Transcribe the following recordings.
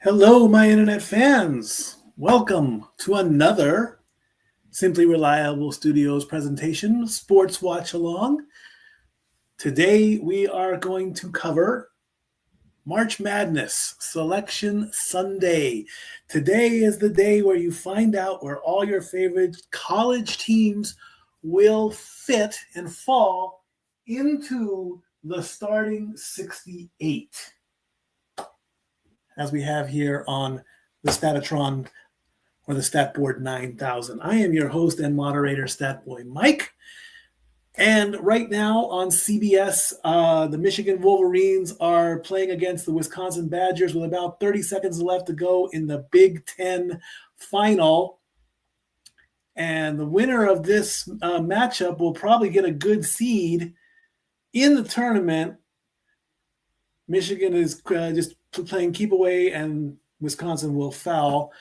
Hello, my internet fans. Welcome to another Simply Reliable Studios presentation, Sports Watch Along. Today we are going to cover March Madness Selection Sunday. Today is the day where you find out where all your favorite college teams will fit and fall into the starting 68. As we have here on the Statitron or the Statboard 9000. I am your host and moderator, Statboy Mike. And right now on CBS, the Michigan Wolverines are playing against the Wisconsin Badgers with about 30 seconds left to go in the Big Ten final. And the winner of this matchup will probably get a good seed in the tournament. Michigan is just playing keep away, and Wisconsin will foul.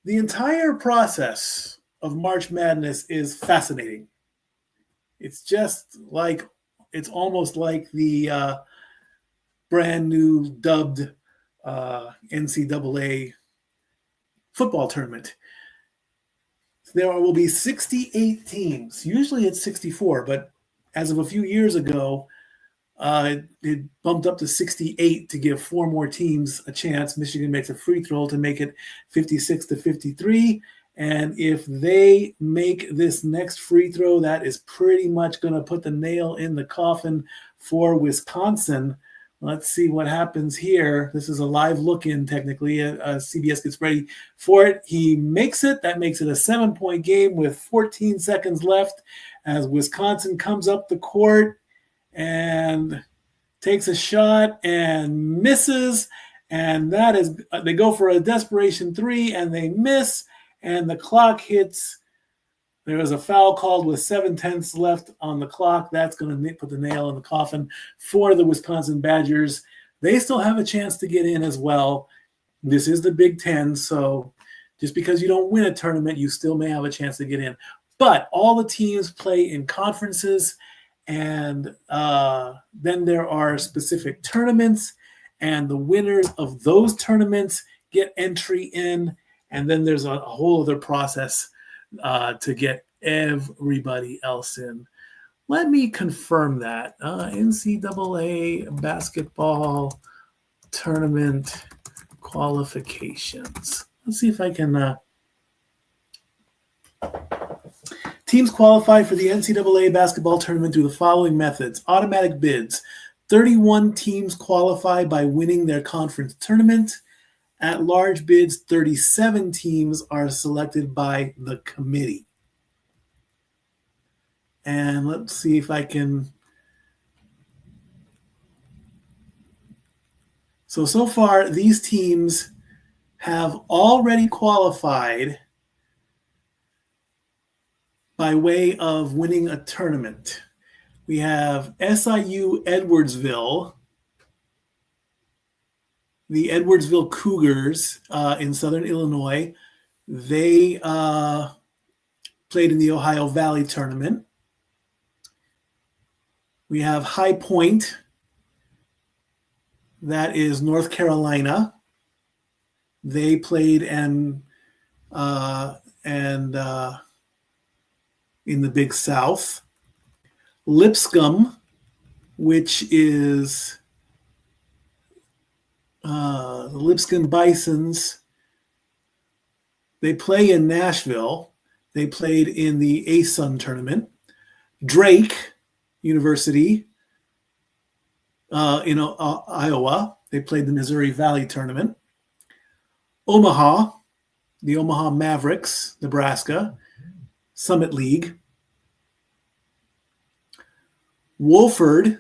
The entire process of March Madness is fascinating. It's just like, it's almost like the brand new dubbed NCAA football tournament. There will be 68 teams. Usually it's 64, but as of a few years ago, it bumped up to 68 to give four more teams a chance. Michigan makes a free throw to make it 56-53. And if they make this next free throw, that is pretty much going to put the nail in the coffin for Wisconsin. Let's see what happens here. This is a live look-in, technically. CBS gets ready for it. He makes it. That makes it a 7-point game with 14 seconds left as Wisconsin comes up the court and takes a shot and misses. And that is, they go for a desperation three and they miss. And the clock hits. There is a foul called with 7/10 left on the clock. That's going to put the nail in the coffin for the Wisconsin Badgers. They still have a chance to get in as well. This is the Big Ten, so just because you don't win a tournament, you still may have a chance to get in. But all the teams play in conferences, and then there are specific tournaments, and the winners of those tournaments get entry in. And then there's a whole other process to get everybody else in. Let me confirm that. NCAA basketball tournament qualifications. Let's see if I can. Teams qualify for the NCAA basketball tournament through the following methods. Automatic bids. 31 teams qualify by winning their conference tournament. At large bids, 37 teams are selected by the committee. And let's see if I can. So far, these teams have already qualified by way of winning a tournament. We have SIU Edwardsville, the Edwardsville Cougars in Southern Illinois. They played in the Ohio Valley tournament. We have High Point, that is North Carolina. They played in the Big South. Lipscomb, which is the Lipscomb Bisons, they play in Nashville. They played in the ASUN tournament. Drake University in Iowa, they played the Missouri Valley tournament. Omaha, the Omaha Mavericks, Nebraska, Summit League. Wolford,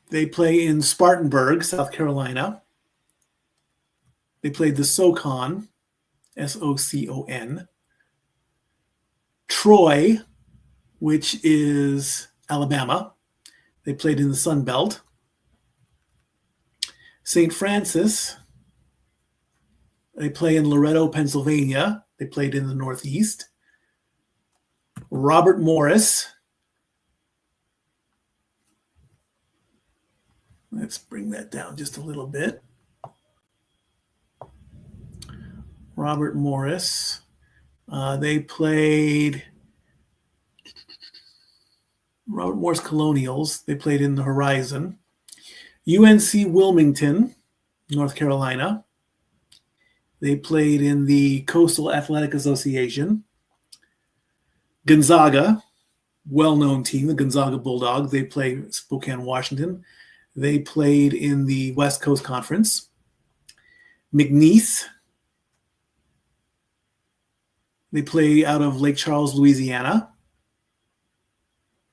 they play in Spartanburg, South Carolina. They played the SoCon, SOCON. Troy, which is Alabama. They played in the Sun Belt. St. Francis, they play in Loretto, Pennsylvania. They played in the Northeast. Robert Morris, Let's bring that down just a little bit. Robert Morris. They played Robert Morris Colonials. They played in the Horizon. UNC Wilmington, North Carolina. They played in the Coastal Athletic Association. Gonzaga, well-known team, the Gonzaga Bulldogs. They play Spokane, Washington. They played in the West Coast Conference. McNeese. They play out of Lake Charles, Louisiana.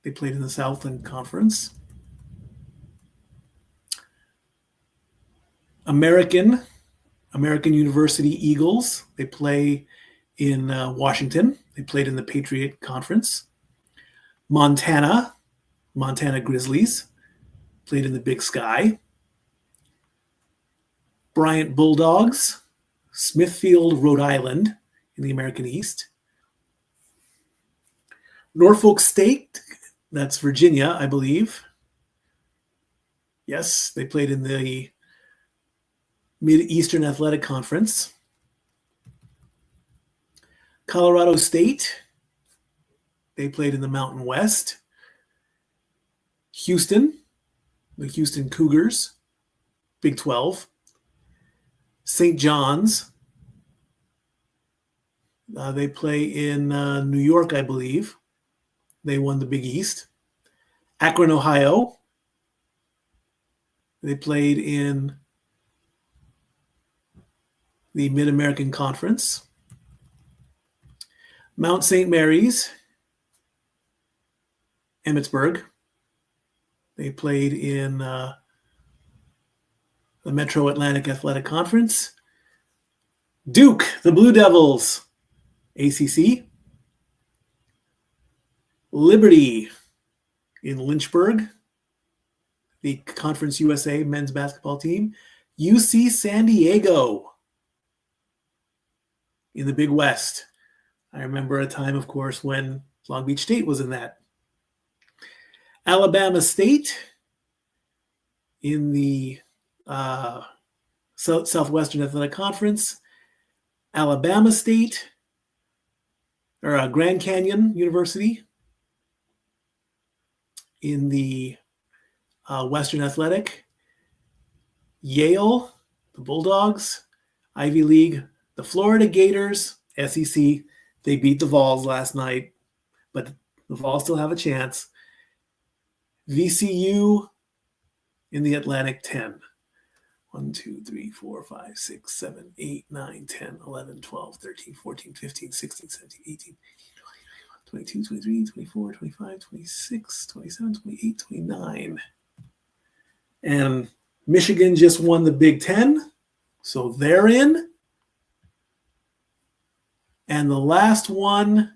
They played in the Southland Conference. American University Eagles. They play in Washington. They played in the Patriot Conference. Montana Grizzlies. Played in the Big Sky. Bryant Bulldogs. Smithfield, Rhode Island in the American East. Norfolk State, that's Virginia, I believe. Yes, they played in the Mid-Eastern Athletic Conference. Colorado State, they played in the Mountain West. Houston, the Houston Cougars, Big 12. St. John's, they play in New York, I believe. They won the Big East. Akron, Ohio, they played in the Mid-American Conference. Mount St. Mary's, Emmitsburg. They played in the Metro Atlantic Athletic Conference. Duke, the Blue Devils, ACC. Liberty in Lynchburg, the Conference USA men's basketball team. UC San Diego in the Big West. I remember a time, of course, when Long Beach State was in that. Alabama State in the Southwestern Athletic Conference. Alabama State, or Grand Canyon University in the Western Athletic. Yale, the Bulldogs. Ivy League, the Florida Gators, SEC. They beat the Vols last night, but the Vols still have a chance. VCU in the Atlantic 10. 1, 2, 3, 4, 5, 6, 7, 8, 9, 10, 11, 12, 13, 14, 15, 16, 17, 18, 22, 23, 24, 25, 26, 27, 28, 29. And Michigan just won the Big Ten, so they're in. And the last one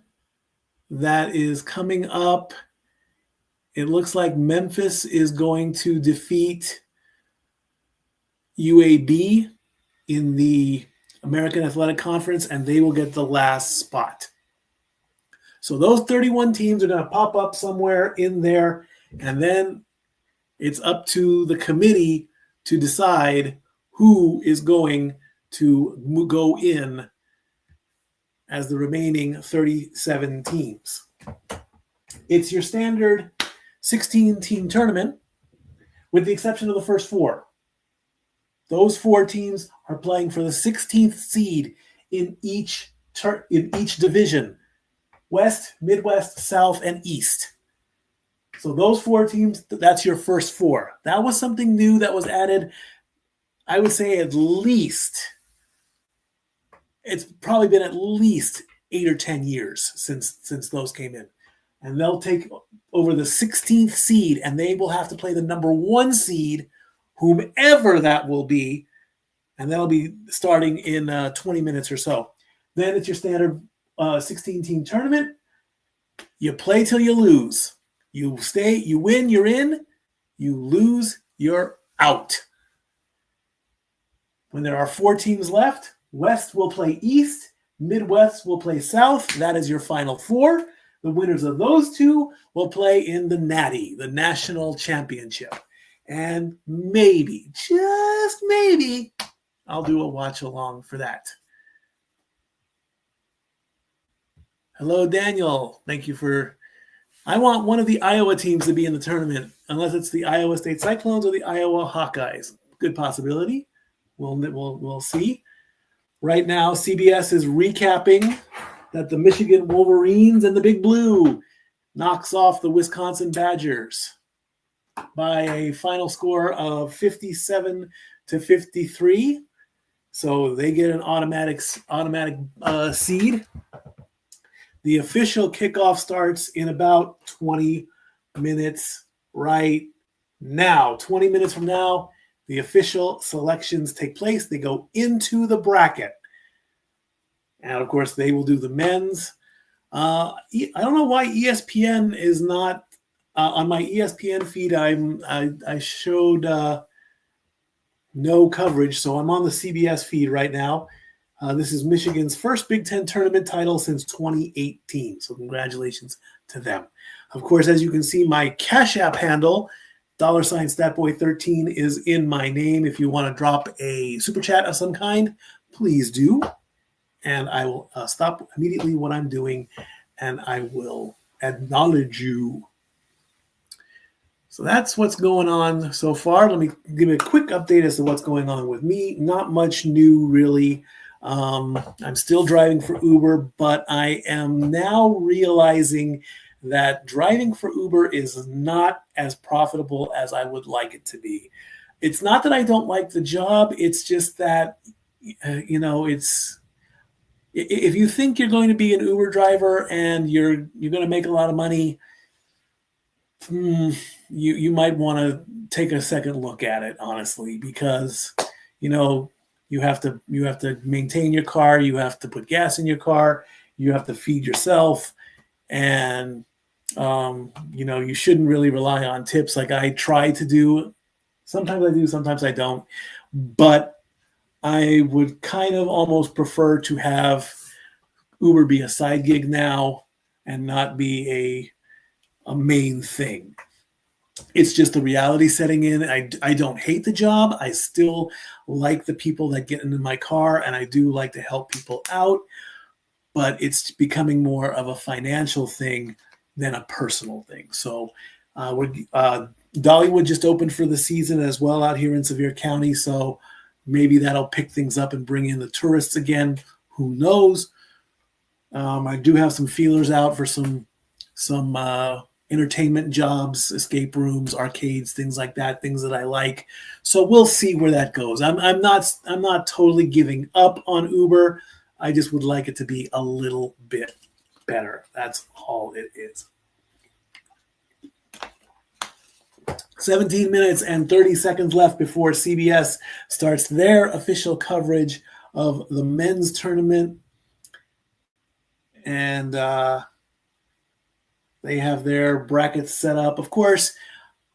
that is coming up, it looks like Memphis is going to defeat UAB in the American Athletic Conference, and they will get the last spot. So those 31 teams are going to pop up somewhere in there, and then it's up to the committee to decide who is going to go in as the remaining 37 teams. It's your standard 16-team tournament, with the exception of the first four. Those four teams are playing for the 16th seed in each division: West, Midwest, South, and East. So those four teams, that's your first four. That was something new that was added, I would say it's probably been at least 8 or 10 years since those came in. And they'll take over the 16th seed, and they will have to play the number 1 seed, whomever that will be, and that'll be starting in 20 minutes or so. Then it's your standard 16-team tournament. You play till you lose. You win, you're in. You lose, you're out. When there are 4 teams left, West will play East, Midwest will play South. That is your final 4. The winners of those 2 will play in the Natty, the National Championship. And maybe, just maybe, I'll do a watch along for that. Hello, Daniel. Thank you for. I want one of the Iowa teams to be in the tournament, unless it's the Iowa State Cyclones or the Iowa Hawkeyes. Good possibility. We'll see. Right now, CBS is recapping that the Michigan Wolverines and the Big Blue knocks off the Wisconsin Badgers by a final score of 57-53. So they get an automatic seed. The official kickoff starts in about 20 minutes right now. 20 minutes from now, the official selections take place. They go into the bracket. And, of course, they will do the men's. I don't know why ESPN is not on my ESPN feed. I showed no coverage, so I'm on the CBS feed right now. This is Michigan's first Big Ten tournament title since 2018, so congratulations to them. Of course, as you can see, my Cash App handle, $StatBoy13, is in my name. If you want to drop a super chat of some kind, please do. And I will stop immediately what I'm doing, and I will acknowledge you. So that's what's going on so far. Let me give you a quick update as to what's going on with me. Not much new, really. I'm still driving for Uber, but I am now realizing that driving for Uber is not as profitable as I would like it to be. It's not that I don't like the job. It's just that, it's if you think you're going to be an Uber driver and you're going to make a lot of money, you might want to take a second look at it, honestly, because you have to maintain your car, you have to put gas in your car, you have to feed yourself, and you shouldn't really rely on tips like I try to do. Sometimes I do, sometimes I don't, but I would kind of almost prefer to have Uber be a side gig now and not be a main thing. It's just the reality setting in. I don't hate the job. I still like the people that get into my car, and I do like to help people out, but it's becoming more of a financial thing than a personal thing. So Dollywood just opened for the season as well out here in Sevier County, so maybe that'll pick things up and bring in the tourists again. Who knows? I do have some feelers out for some entertainment jobs, escape rooms, arcades, things like that, things that I like. So we'll see where that goes. I'm not totally giving up on Uber. I just would like it to be a little bit better. That's all it is. 17 minutes and 30 seconds left before CBS starts their official coverage of the men's tournament. And they have their brackets set up. Of course,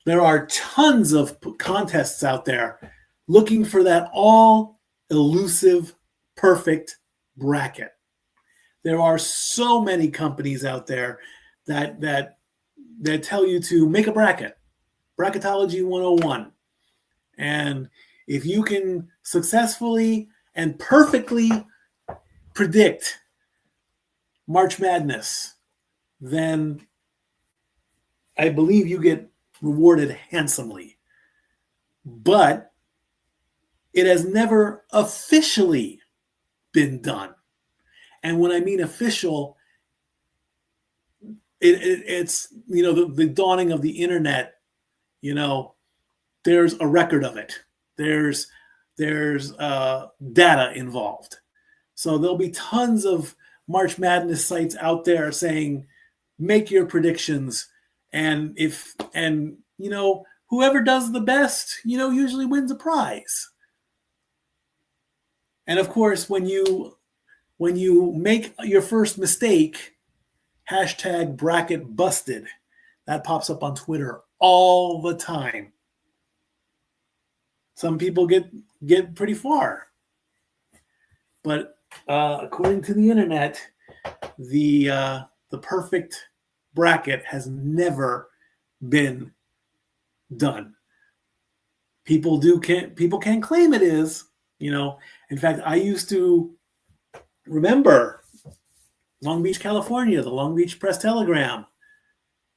there are tons of contests out there looking for that all elusive, perfect bracket. There are so many companies out there that tell you to make a bracket. Bracketology 101. And if you can successfully and perfectly predict March Madness, then I believe you get rewarded handsomely. But it has never officially been done. And when I mean official, it's the dawning of the internet. There's a record of it. There's data involved. So there'll be tons of March Madness sites out there saying, make your predictions. And whoever does the best, usually wins a prize. And of course, when you make your first mistake, hashtag bracket busted, that pops up on Twitter all the time. Some people get pretty far. But according to the internet, the perfect bracket has never been done. people can claim it is. In fact, I used to remember Long Beach, California, the Long Beach Press Telegram.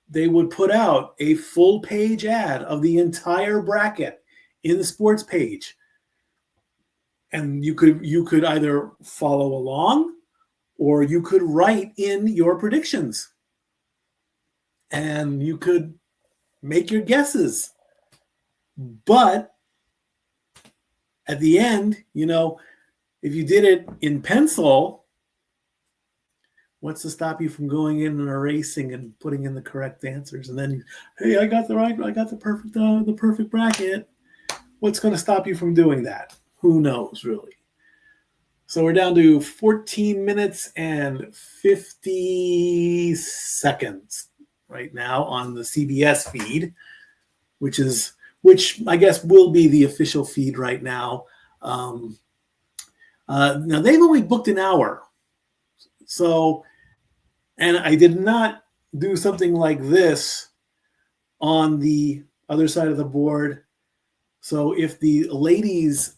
They would put out a full page ad of the entire bracket in the sports page. And you could either follow along or you could write in your predictions. And you could make your guesses. But at the end, if you did it in pencil, what's to stop you from going in and erasing and putting in the correct answers? And then, hey, I got the perfect bracket. What's going to stop you from doing that? Who knows, really? So we're down to 14 minutes and 50 seconds right now on the CBS feed, which I guess will be the official feed right now. Now they've only booked an hour. So, and I did not do something like this on the other side of the board. So if the ladies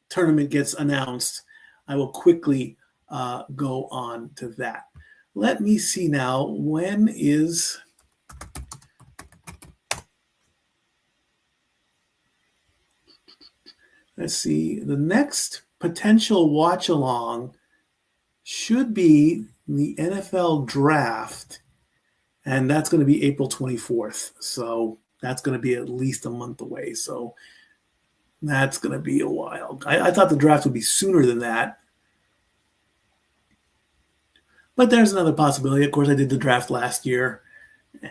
tournament gets announced, I will quickly go on to that. Let me see now. When is... Let's see. The next potential watch along should be the NFL draft, and that's going to be April 24th. So that's going to be at least a month away. So that's going to be a while. I thought the draft would be sooner than that. But there's another possibility. Of course, I did the draft last year,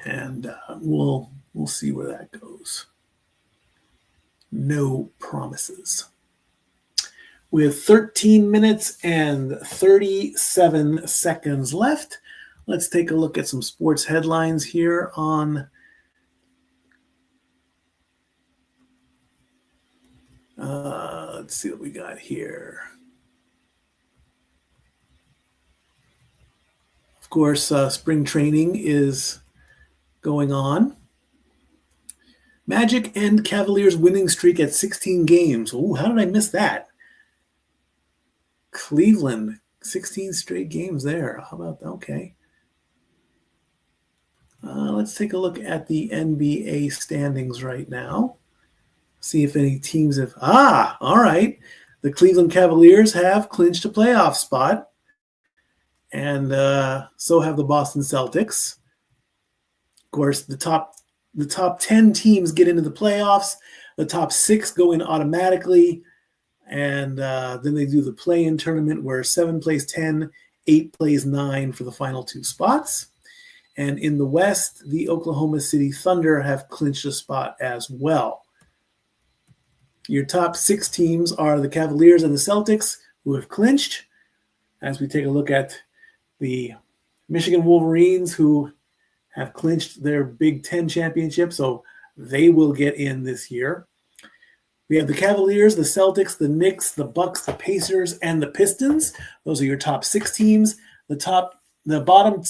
and we'll see where that goes. No promises. With 13 minutes and 37 seconds left, let's take a look at some sports headlines here on let's see what we got here. Of course, spring training is going on. Magic and Cavaliers winning streak at 16 games. Oh, how did I miss that? Cleveland, 16 straight games there. How about that? Okay. Let's take a look at the NBA standings right now. See if any teams have... all right. The Cleveland Cavaliers have clinched a playoff spot. And so have the Boston Celtics. Of course, the top 10 teams get into the playoffs. The top 6 go in automatically. And then they do the play-in tournament where 7 plays 10, 8 plays 9 for the final 2 spots. And in the West, the Oklahoma City Thunder have clinched a spot as well. Your top 6 teams are the Cavaliers and the Celtics, who have clinched. As we take a look at the Michigan Wolverines, who have clinched their Big Ten championship, so they will get in this year. We have the Cavaliers, the Celtics, the Knicks, the Bucks, the Pacers, and the Pistons. Those are your top 6 teams. The bottom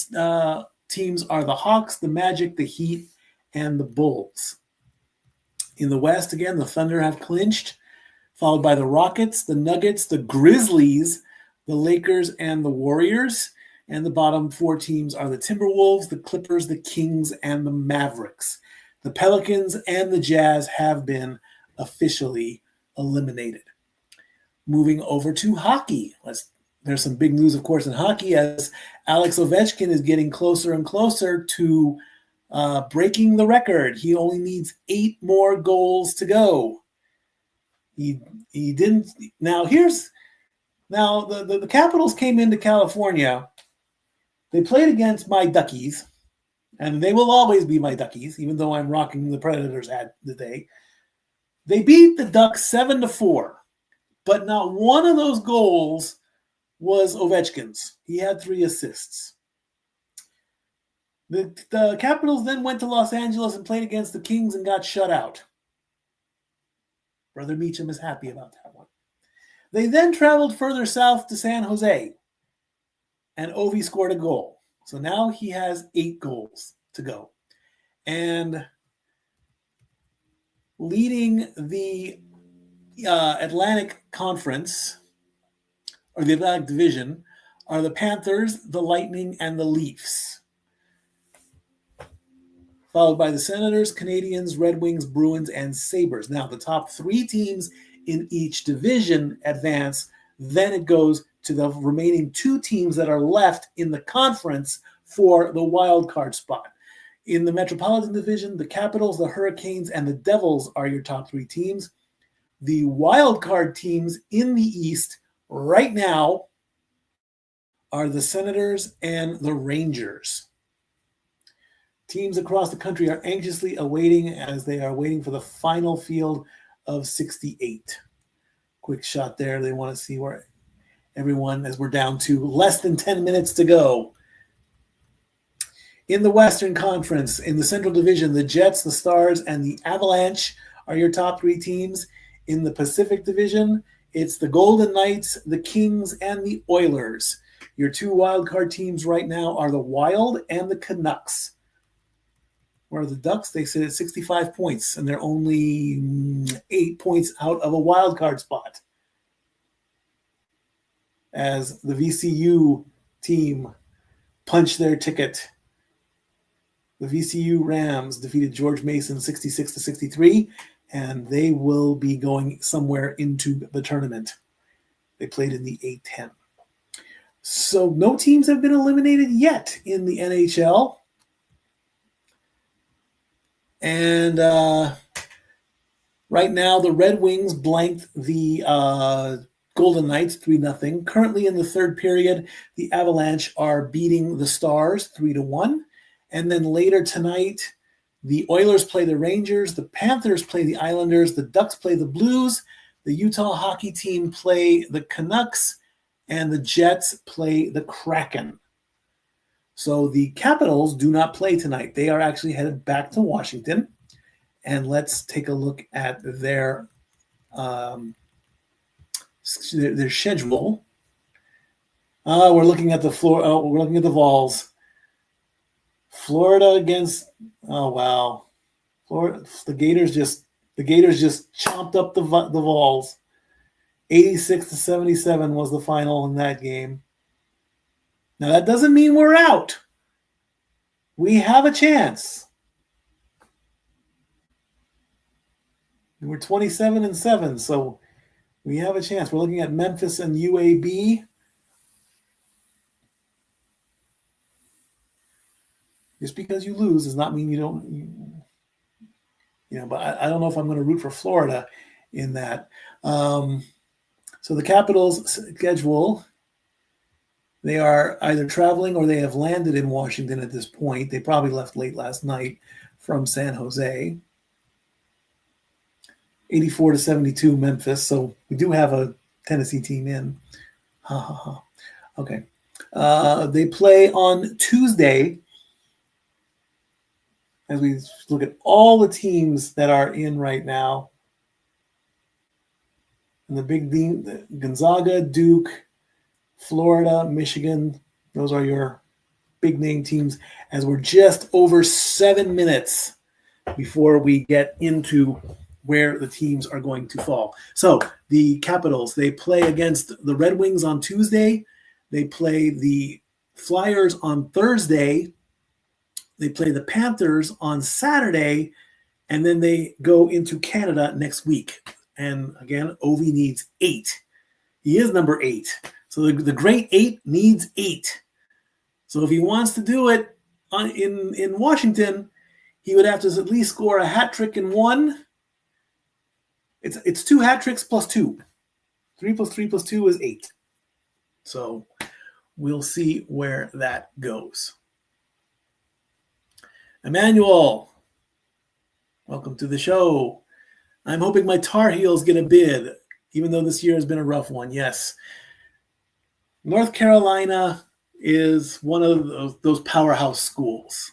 teams are the Hawks, the Magic, the Heat, and the Bulls. In the West, again, the Thunder have clinched, followed by the Rockets, the Nuggets, the Grizzlies, the Lakers, and the Warriors. And the bottom 4 teams are the Timberwolves, the Clippers, the Kings, and the Mavericks. The Pelicans and the Jazz have been officially eliminated. Moving over to hockey. There's some big news, of course, in hockey as Alex Ovechkin is getting closer and closer to breaking the record. He only needs 8 more goals to go. He didn't. Now the Capitals came into California. They played against my Duckies, and they will always be my Duckies, even though I'm rocking the Predators hat today. They beat the Ducks 7-4, but not one of those goals was Ovechkin's. He had 3 assists. The Capitals then went to Los Angeles and played against the Kings and got shut out. Brother Meacham is happy about that one. They then traveled further south to San Jose, and Ovi scored a goal. So now he has 8 goals to go. And Leading the Atlantic Conference, or the Atlantic Division, are the Panthers, the Lightning, and the Leafs. Followed by the Senators, Canadiens, Red Wings, Bruins, and Sabres. Now, the top 3 teams in each division advance. Then it goes to the remaining 2 teams that are left in the conference for the wild card spot. In the Metropolitan Division, the Capitals, the Hurricanes, and the Devils are your top 3 teams. The wild card teams in the East right now are the Senators and the Rangers. Teams across the country are anxiously awaiting as they are waiting for the final field of 68. Quick shot there. They want to see where everyone, as we're down to less than 10 minutes to go. In the Western Conference, in the Central Division, the Jets, the Stars, and the Avalanche are your top 3 teams. In the Pacific Division, it's the Golden Knights, the Kings, and the Oilers. Your 2 wildcard teams right now are the Wild and the Canucks. Where the Ducks, they sit at 65 points, and they're only 8 points out of a wild card spot. As the VCU team punched their ticket, the VCU Rams defeated George Mason 66-63, and they will be going somewhere into the tournament. They played in the A-10. So no teams have been eliminated yet in the NHL. And right now, the Red Wings blanked the Golden Knights 3-0. Currently in the third period, the Avalanche are beating the Stars 3-1. And then later tonight, the Oilers play the Rangers, the Panthers play the Islanders, the Ducks play the Blues, the Utah hockey team play the Canucks, and the Jets play the Kraken. So the Capitals do not play tonight. They are actually headed back to Washington. And let's take a look at their schedule. We're looking at the we're looking at the Vols. Florida against Florida. The Gators just chomped up the Vols. 86-77 was the final in that game. Now, that doesn't mean we're out. We have a chance. We're 27-7, so we have a chance. We're looking at Memphis and UAB. Just because you lose does not mean you don't, but I don't know if I'm going to root for Florida in that. So the Capitals' schedule, they are either traveling or they have landed in Washington at this point. They probably left late last night from San Jose. 84-72 Memphis. So we do have a Tennessee team in. Okay. They play on Tuesday. As we look at all the teams that are in right now. And the big team, Gonzaga, Duke, Florida, Michigan, those are your big name teams, as we're just over 7 minutes before we get into where the teams are going to fall. So the Capitals, they play against the Red Wings on Tuesday. They play the Flyers on Thursday. They play the Panthers on Saturday, and then they go into Canada next week. And again, Ovi needs 8. He is number 8. So the great 8 needs 8. So if he wants to do it in Washington, he would have to at least score a hat trick in one. It's 2 hat tricks plus 2. 3 plus 3 plus 2 is 8. So we'll see where that goes. Emmanuel, welcome to the show. I'm hoping my Tar Heels get a bid, even though this year has been a rough one. Yes. North Carolina is one of those powerhouse schools.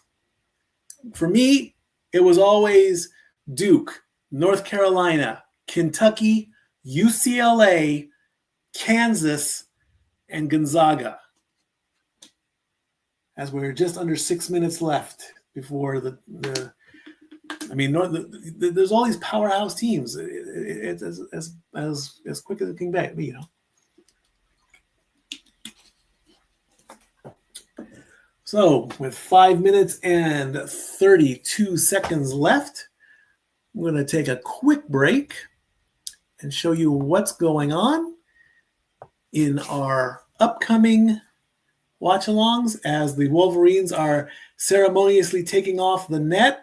For me, it was always Duke, North Carolina, Kentucky, UCLA, Kansas, and Gonzaga. As we're just under 6 minutes left before I mean, there's all these powerhouse teams. It's as quick as it can be, So, with 5 minutes and 32 seconds left, I'm going to take a quick break and show you what's going on in our upcoming watch-alongs as the Wolverines are ceremoniously taking off the net.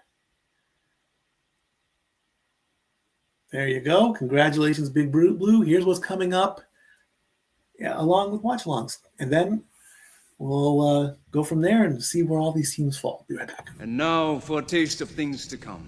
There you go. Congratulations, Big Blue. Here's what's coming up along with watch-alongs. And then we'll go from there and see where all these teams fall. Be right back. And now for a taste of things to come.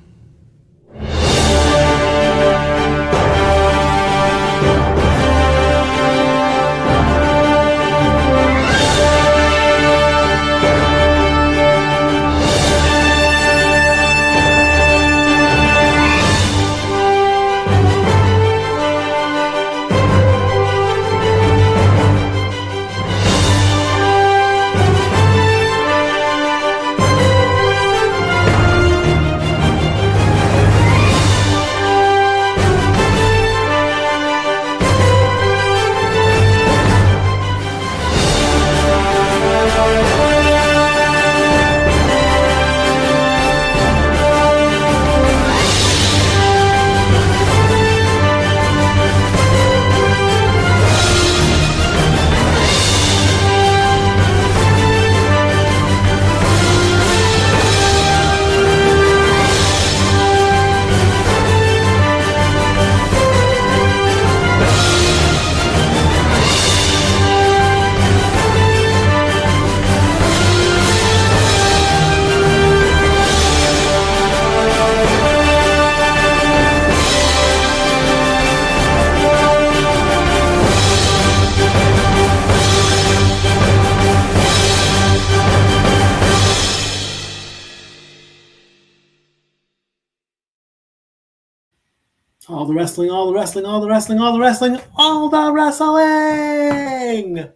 All the wrestling, all the wrestling, all the wrestling, all the wrestling, all the wrestling!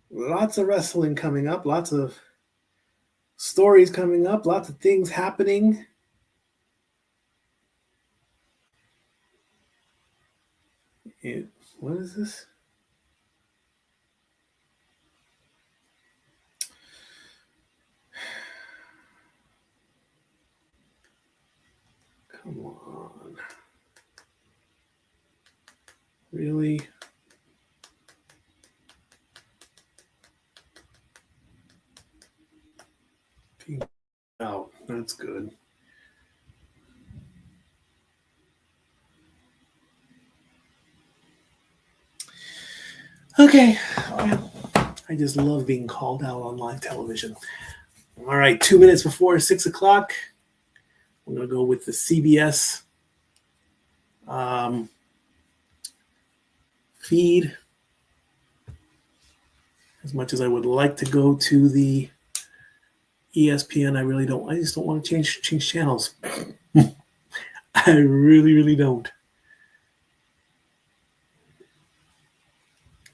Lots of wrestling coming up, lots of stories coming up, lots of things happening. What is this? Come on. Really? Oh, that's good. Okay. Well, I just love being called out on live television. All right, 2 minutes before 6 o'clock. I'm going to go with the CBS feed. As much as I would like to go to the ESPN, I really don't. I just don't want to change channels. I really, really don't.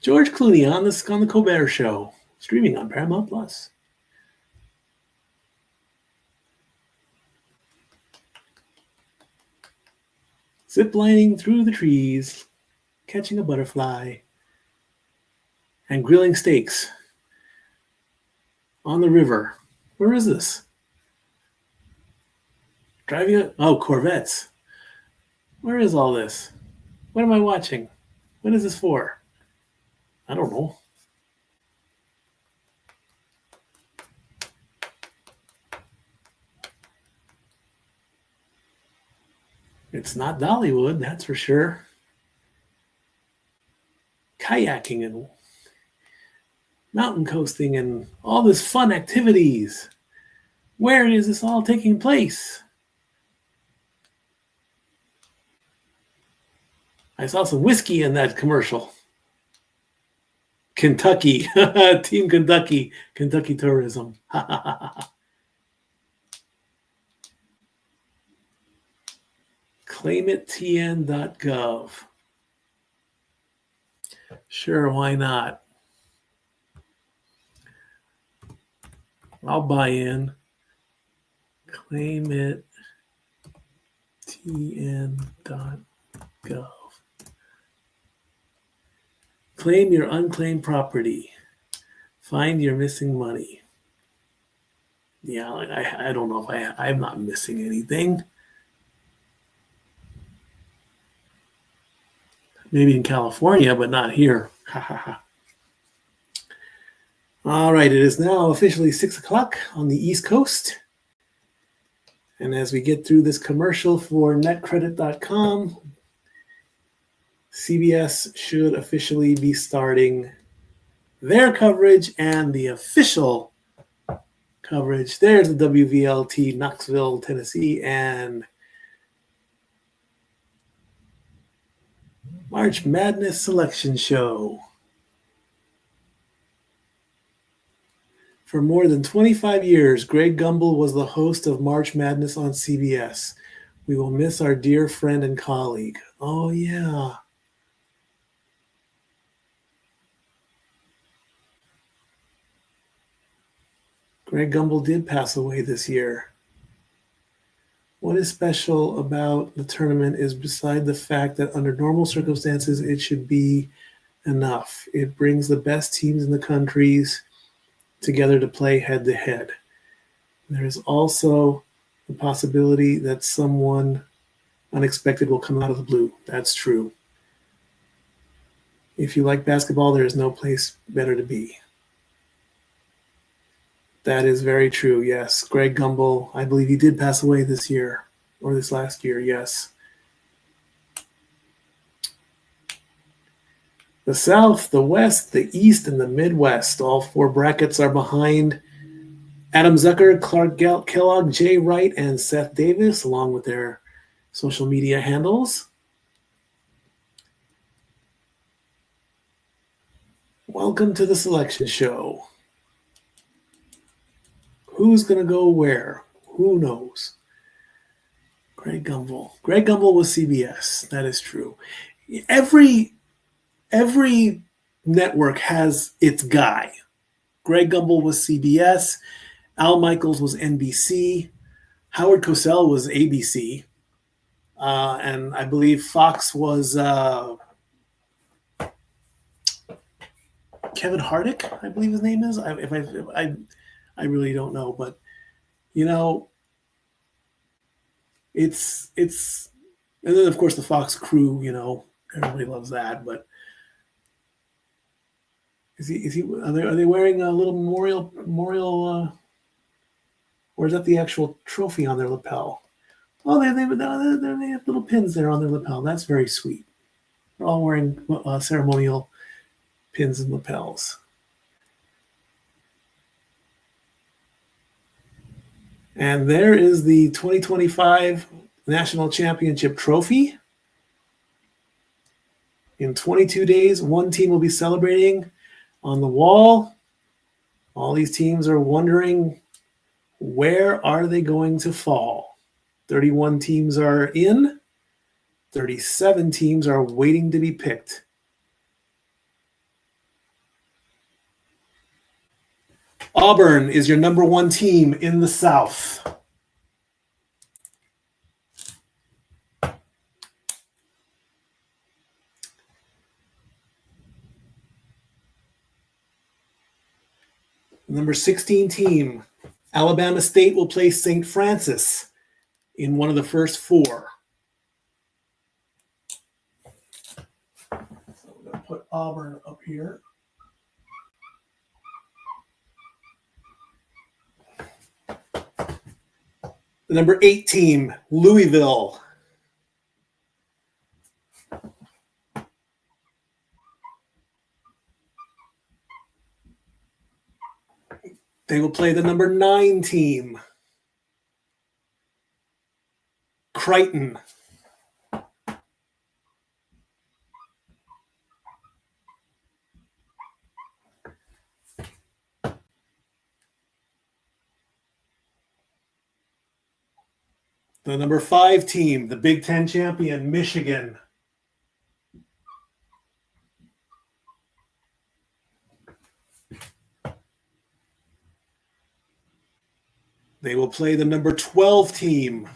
George Clooney on the Colbert Show, streaming on Paramount Plus. Ziplining through the trees, catching a butterfly, and grilling steaks on the river. Where is this? Driving Corvettes. Where is all this? What am I watching? What is this for? I don't know. It's not Dollywood, that's for sure. Kayaking and mountain coasting and all this fun activities. Where is this all taking place? I saw some whiskey in that commercial. Kentucky, Team Kentucky, Kentucky Tourism. ClaimItTN.gov. Sure, why not? I'll buy in. Claim it. tn.gov. Claim your unclaimed property. Find your missing money. Yeah, I don't know if I'm not missing anything. Maybe in California, but not here. Ha ha ha. All right, it is now officially 6 o'clock on the East Coast. And as we get through this commercial for netcredit.com, CBS should officially be starting their coverage and the official coverage. There's the WVLT Knoxville, Tennessee, and March Madness Selection Show. For more than 25 years, Greg Gumbel was the host of March Madness on CBS. We will miss our dear friend and colleague. Oh, yeah. Greg Gumbel did pass away this year. What is special about the tournament is beside the fact that under normal circumstances, it should be enough. It brings the best teams in the countries together to play head-to-head. There is also the possibility that someone unexpected will come out of the blue. That's true. If you like basketball, there is no place better to be. That is very true, yes. Greg Gumbel, I believe he did pass away this year, or this last year, yes. The South, the West, the East, and the Midwest. All four brackets are behind Adam Zucker, Clark Kellogg, Jay Wright, and Seth Davis, along with their social media handles. Welcome to the selection show. Who's going to go where? Who knows? Greg Gumbel. Greg Gumbel was CBS. That is true. Every network has its guy. Greg Gumbel was CBS. Al Michaels was NBC. Howard Cosell was ABC. And I believe Fox was Kevin Hardick, I believe his name is. I really don't know, but you know, it's and then of course the Fox crew, you know, everybody loves that. But is he are they wearing a little memorial or is that the actual trophy on their lapel? Oh, they have little pins there on their lapel. That's very sweet. They're all wearing ceremonial pins and lapels. And there is the 2025 National Championship Trophy. In 22 days, one team will be celebrating on the wall. All these teams are wondering, where are they going to fall? 31 teams are in. 37 teams are waiting to be picked. Auburn is your number one team in the South. Number 16 team, Alabama State will play St. Francis in one of the first four. So we're going to put Auburn up here. The number 8 team, Louisville. They will play the number 9 team, Creighton. The number 5 team, the Big Ten champion, Michigan. They will play the number 12 team.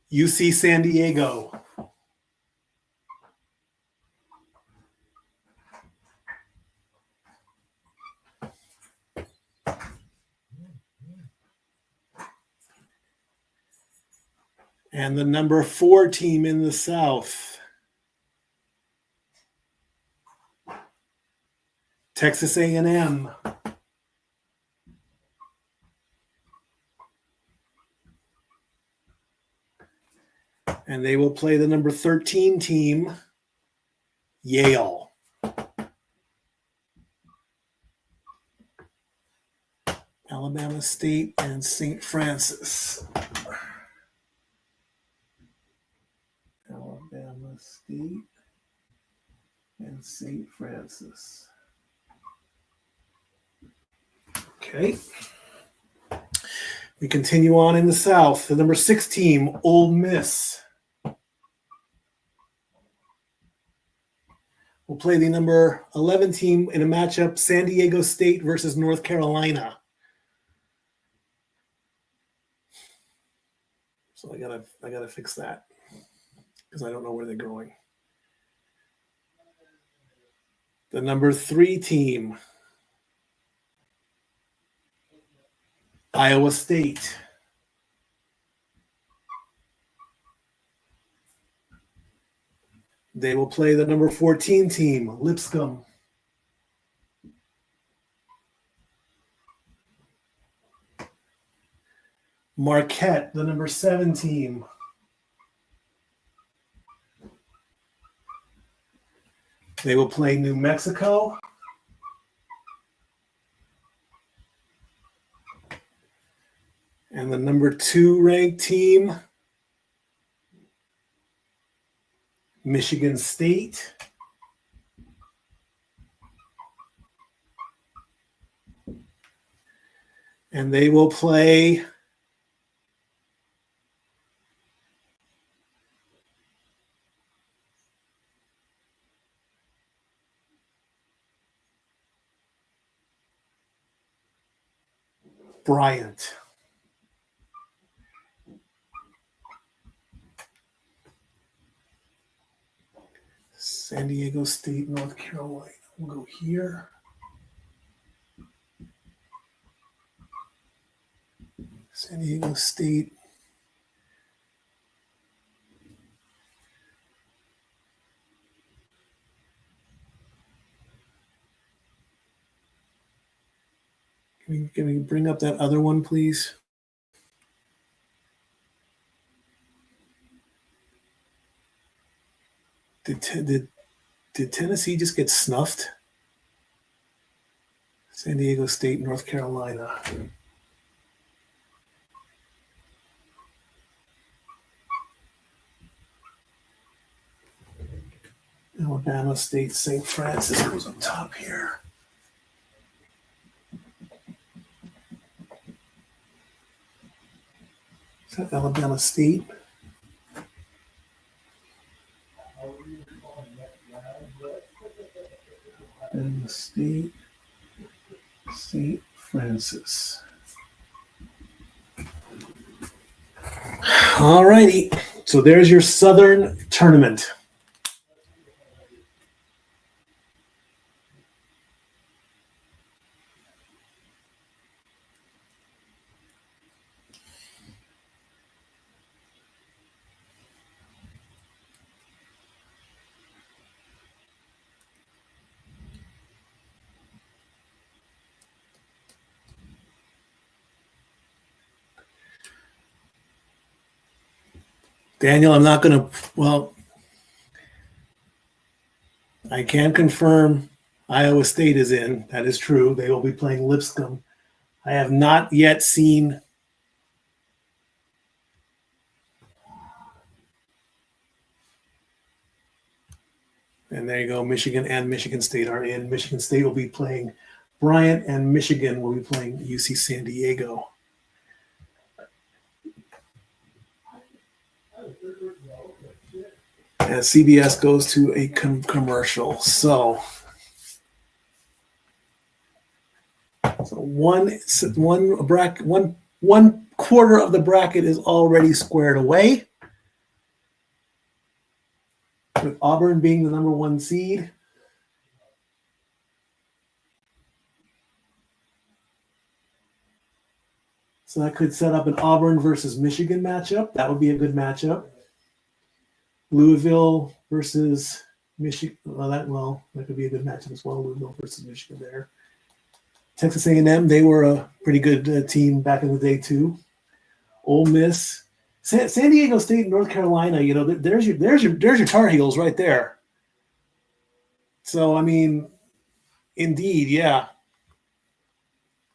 UC San Diego. And the number 4 team in the South. Texas A&M. And they will play the number 13 team, Yale. Alabama State and St. Francis. Alabama State and St. Francis. Okay. We continue on in the South. The number 6 team, Ole Miss. We'll play the number 11 team in a matchup, San Diego State versus North Carolina. So I gotta fix that because I don't know where they're going. The number 3 team, Iowa State. They will play the number 14 team, Lipscomb. Marquette, the number 7 team. They will play New Mexico. And the number 2 ranked team, Michigan State. And they will play Bryant. San Diego State, North Carolina. We'll go here. San Diego State. Can we bring up that other one, please? Did Tennessee just get snuffed? San Diego State, North Carolina. Alabama State, St. Francis goes up top here. Is that Alabama State? Alabama State, St. Francis. All righty. So there's your Southern tournament. Daniel, I'm not going to, well, I can confirm Iowa State is in. That is true. They will be playing Lipscomb. I have not yet seen and there you go. Michigan and Michigan State are in. Michigan State will be playing Bryant and Michigan will be playing UC San Diego. as CBS goes to a commercial. So one quarter of the bracket is already squared away, with Auburn being the number 1 seed. So that could set up an Auburn versus Michigan matchup. That would be a good matchup. Louisville versus Michigan. Well, that could be a good matchup as well. Louisville versus Michigan there. Texas A&M, they were a pretty good team back in the day too. Ole Miss, San Diego State, North Carolina. You know, there's your Tar Heels right there. So I mean, indeed, yeah.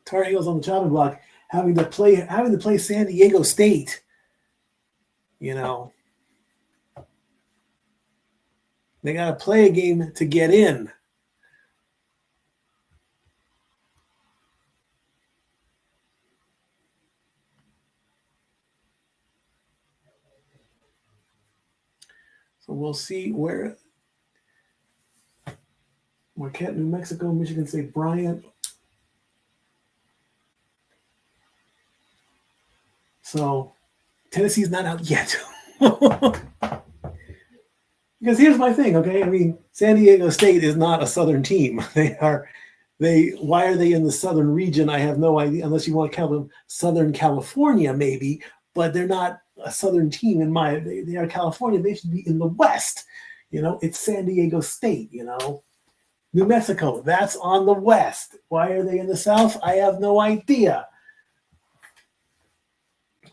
Tar Heels on the chopping block, having to play San Diego State. You know, they got to play a game to get in. So we'll see where Marquette, New Mexico, Michigan State, Bryant. So Tennessee's not out yet. Because here's my thing, okay? I mean, San Diego State is not a Southern team. Why are they in the Southern region? I have no idea, unless you want to count them Southern California, maybe, but they're not a Southern team they are California. They should be in the West. You know, it's San Diego State, you know. New Mexico, that's on the West. Why are they in the South? I have no idea.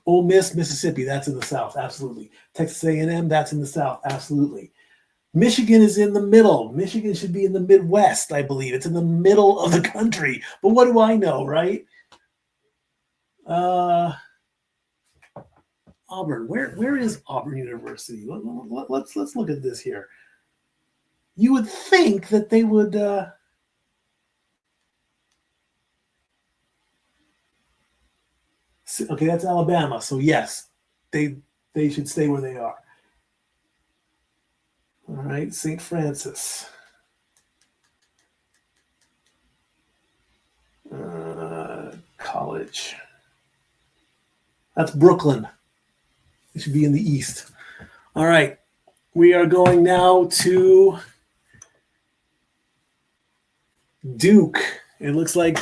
Ole Miss, Mississippi, that's in the South, absolutely. Texas A&M, that's in the South, absolutely. Michigan is in the middle. Michigan should be in the Midwest, I believe. It's in the middle of the country. But what do I know, right? Auburn. Where is Auburn University? Let's look at this here. You would think that they would. Okay, that's Alabama. So yes, they should stay where they are. All right, St. Francis. College. That's Brooklyn. It should be in the East. All right, we are going now to Duke. It looks like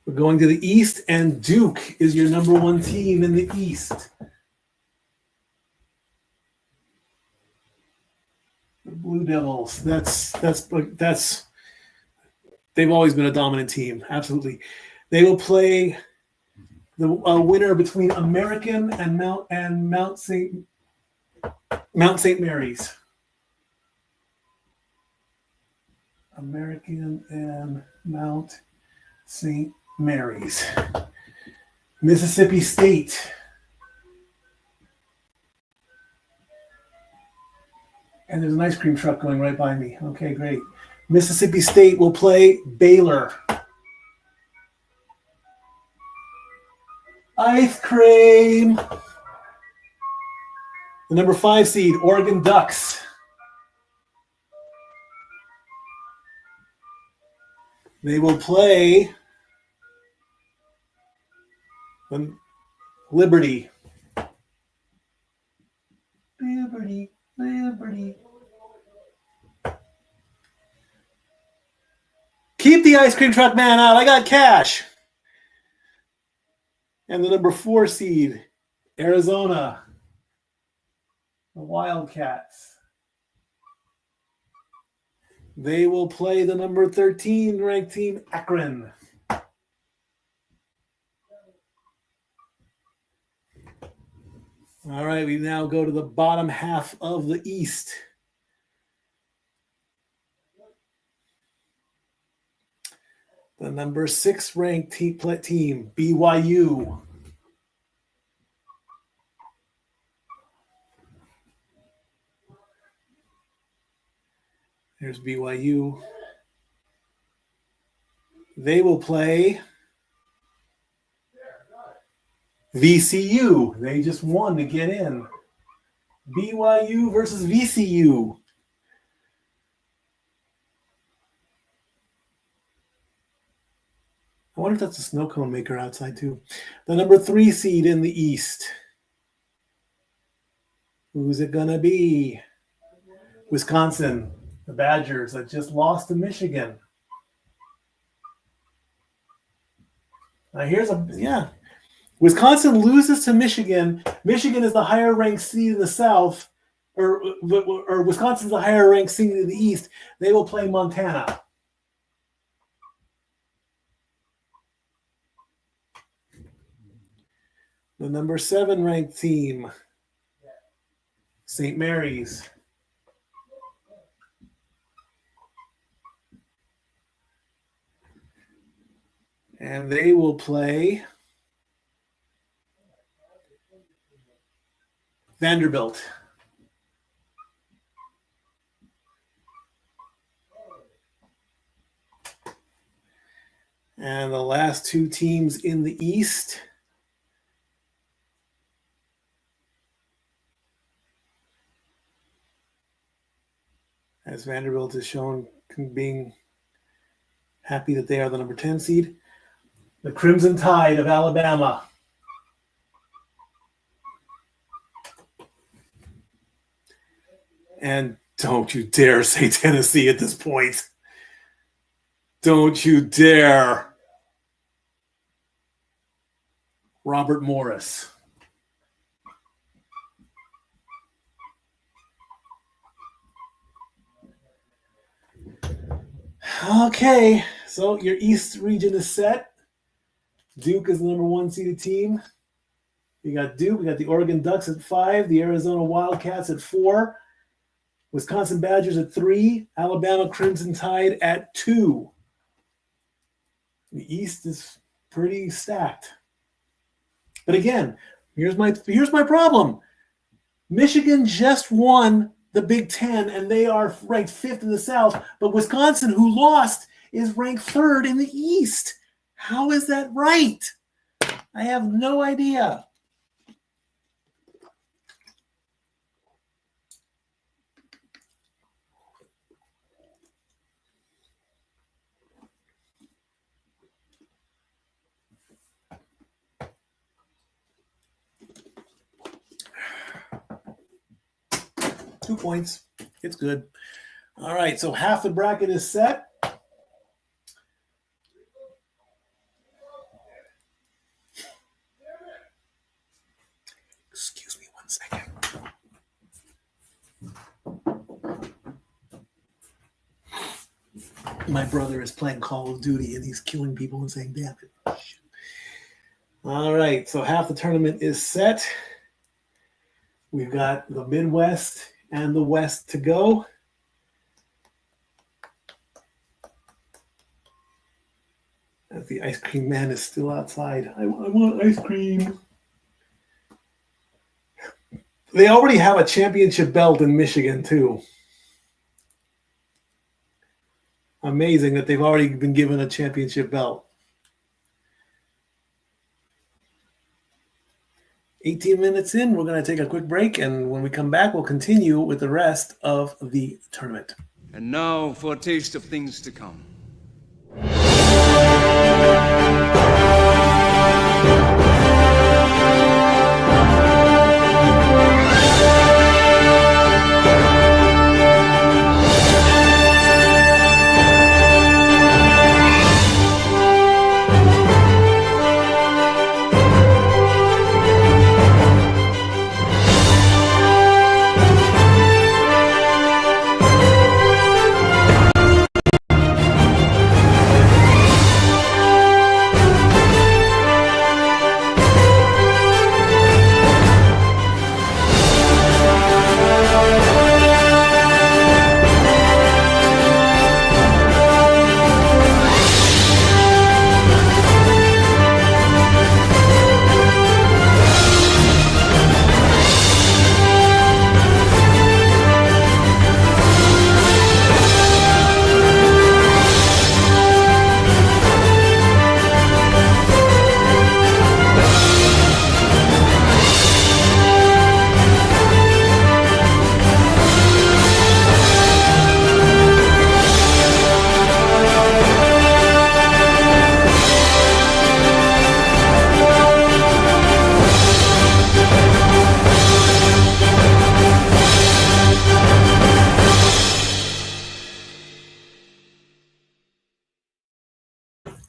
we're going to the East, and Duke is your number 1 team in the East. The Blue Devils. That's they've always been a dominant team. Absolutely. They will play the winner between American and Mount St. Mary's. American and Mount St. Mary's. Mississippi State. And there's an ice cream truck going right by me. Okay, great. Mississippi State will play Baylor. Ice cream. The number 5 seed, Oregon Ducks. They will play Liberty. Liberty. Keep the ice cream truck man out. I got cash. And the number 4 seed, Arizona. The Wildcats. They will play the number 13 ranked team, Akron. All right, we now go to the bottom half of the East. The number 6 ranked team, BYU. There's BYU. They will play VCU. They just won to get in. BYU versus VCU. I wonder if that's a snow cone maker outside too. The number 3 seed in the East. Who's it going to be? Wisconsin, the Badgers that just lost to Michigan. Now Wisconsin loses to Michigan. Michigan is the higher ranked seed in the South, or Wisconsin's the higher ranked seed in the East. They will play Montana. The number 7 ranked team, St. Mary's. And they will play Vanderbilt. And the last 2 teams in the East, as Vanderbilt is shown being happy that they are the number 10 seed, the Crimson Tide of Alabama. And don't you dare say Tennessee at this point. Don't you dare. Robert Morris. Okay, so your East region is set. Duke is the number 1 seeded team. You got Duke. We got the Oregon Ducks at 5, the Arizona Wildcats at 4, Wisconsin Badgers at 3, Alabama Crimson Tide at 2. The East is pretty stacked. But again, here's my problem. Michigan just won the Big Ten, and they are ranked 5th in the South. But Wisconsin, who lost, is ranked 3rd in the East. How is that right? I have no idea. Two points. It's good. All right, so half the bracket is set. Excuse me 1 second. My brother is playing Call of Duty and he's killing people and saying, damn it. All right, so half the tournament is set. We've got the Midwest and the West to go. As the ice cream man is still outside. I want ice cream. They already have a championship belt in Michigan, too. Amazing that they've already been given a championship belt. 18 minutes in, we're going to take a quick break, and when we come back, we'll continue with the rest of the tournament. And now for a taste of things to come.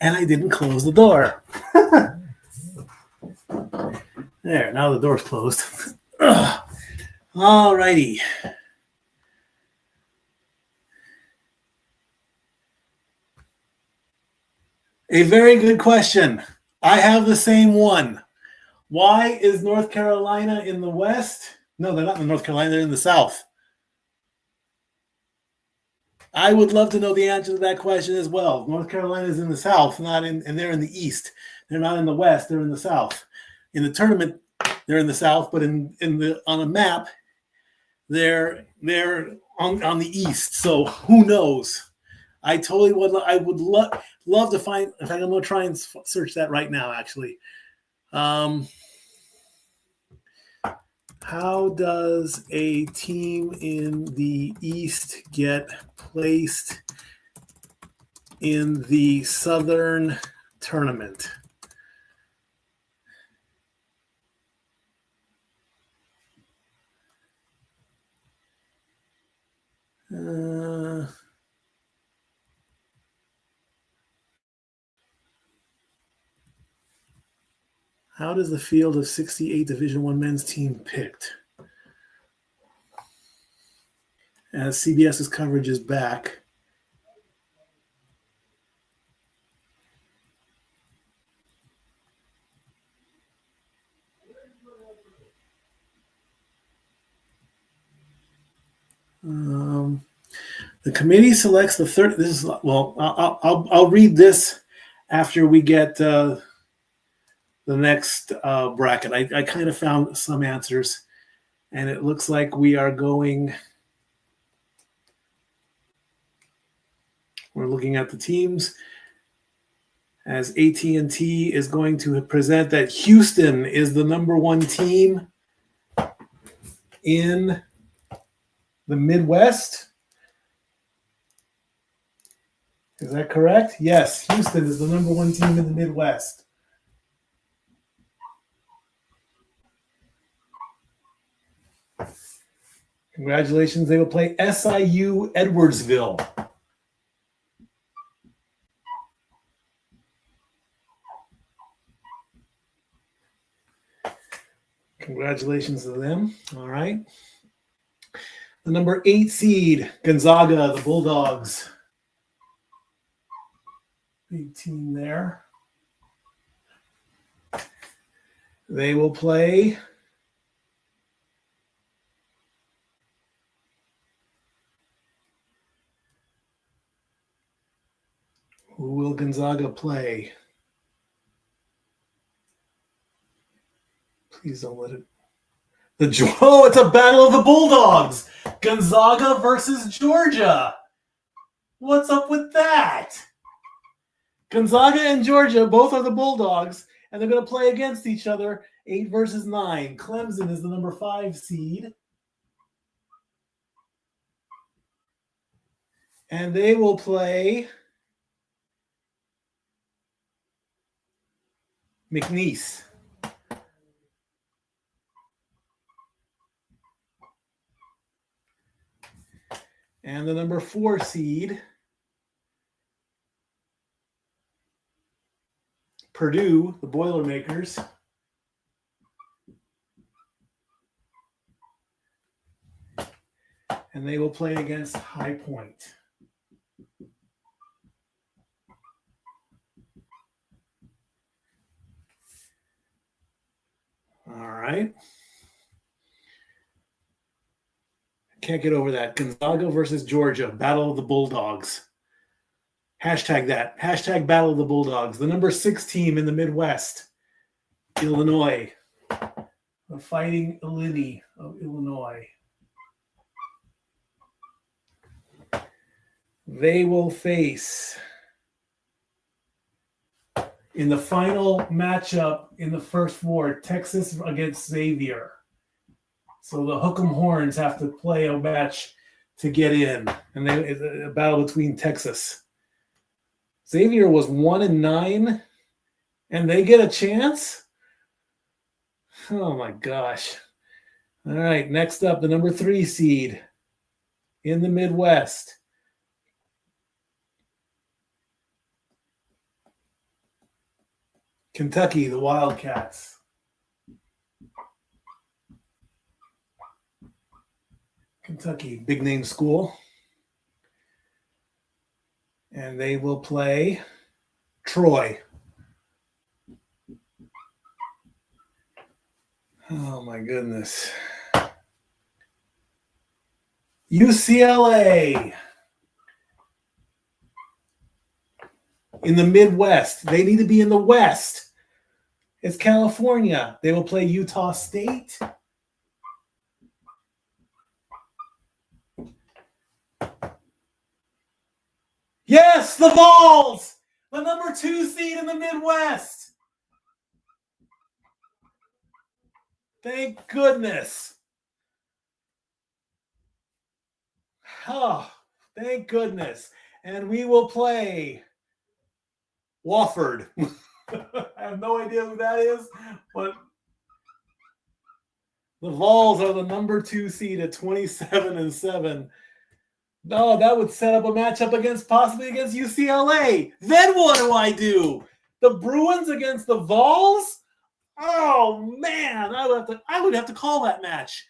And I didn't close the door. There, now the door's closed. All righty. A very good question. I have the same one. Why is North Carolina in the West? No, they're not in North Carolina. They're in the South. I would love to know the answer to that question as well. North Carolina is in the South, and they're in the East. They're not in the West. They're in the South. In the tournament, they're in the South, but on a map, they're on the East. So who knows? I totally would. I would love to find. In fact, I'm going to try and search that right now. Actually, how does a team in the East get placed in the Southern tournament? How does the field of 68 Division I men's team picked? As CBS's coverage is back. The committee selects the third. This is well. I'll read this after we get the next bracket. I kind of found some answers, and it looks like we are going. We're looking at the teams as AT&T is going to present that Houston is the number one team in the Midwest. Is that correct? Yes, Houston is the number one team in the Midwest. Congratulations. They will play SIU Edwardsville. Congratulations to them. All right. The number 8 seed, Gonzaga, the Bulldogs. Big team there. They will play who will Gonzaga play? Please don't let it. It's a battle of the Bulldogs. Gonzaga versus Georgia. What's up with that? Gonzaga and Georgia both are the Bulldogs, and they're going to play against each other, 8 versus 9. Clemson is the number 5 seed. And they will play McNeese. And the number 4 seed, Purdue, the Boilermakers. And they will play against High Point. All right. Can't get over that. Gonzaga versus Georgia, Battle of the Bulldogs. Hashtag that. Hashtag Battle of the Bulldogs. The number 6 team in the Midwest, Illinois. The Fighting Illini of Illinois. They will face, in the final matchup in the first 4, Texas against Xavier. So the Hook'em Horns have to play a match to get in, and it's a battle between Texas. Xavier was 1-9, and they get a chance? Oh my gosh. All right, next up, the number 3 seed in the Midwest. Kentucky, the Wildcats. Kentucky, big name school. And they will play Troy. Oh my goodness. UCLA in the Midwest. They need to be in the West. It's California. They will play Utah State. Yes, the Vols, the number 2 seed in the Midwest. Thank goodness. Oh, thank goodness. And we will play Wofford. I have no idea who that is, but the Vols are the number 2 seed at 27-7. No, that would set up a matchup possibly against UCLA. Then what do I do? The Bruins against the Vols? Oh man, I would have to call that match.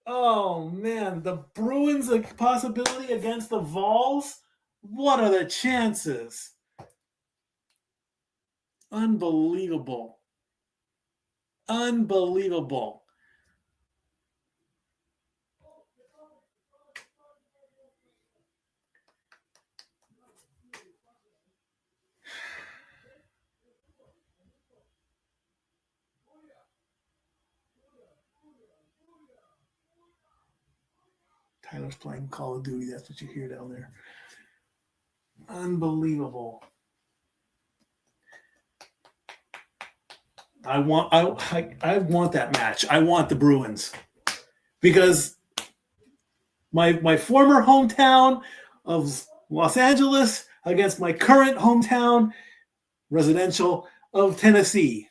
Oh man, the Bruins a possibility against the Vols? What are the chances? Unbelievable. Unbelievable. Tyler's playing Call of Duty. That's what you hear down there. Unbelievable. I want that match. I want the Bruins because my former hometown of Los Angeles against my current hometown residential of Tennessee.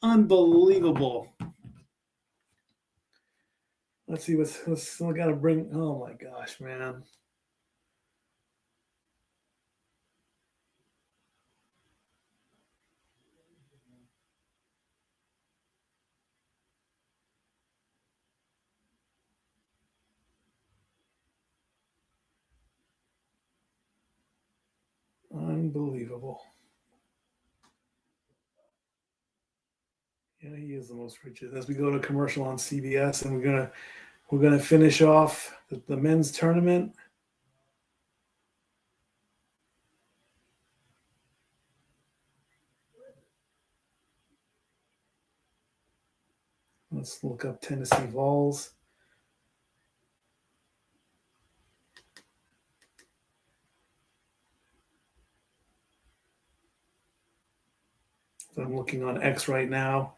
Unbelievable. Let's see what's I gotta bring. Oh my gosh, man. Unbelievable. Yeah, he is the most richest. As we go to commercial on CBS, and we're gonna finish off the men's tournament. Let's look up Tennessee Vols. So I'm looking on X right now.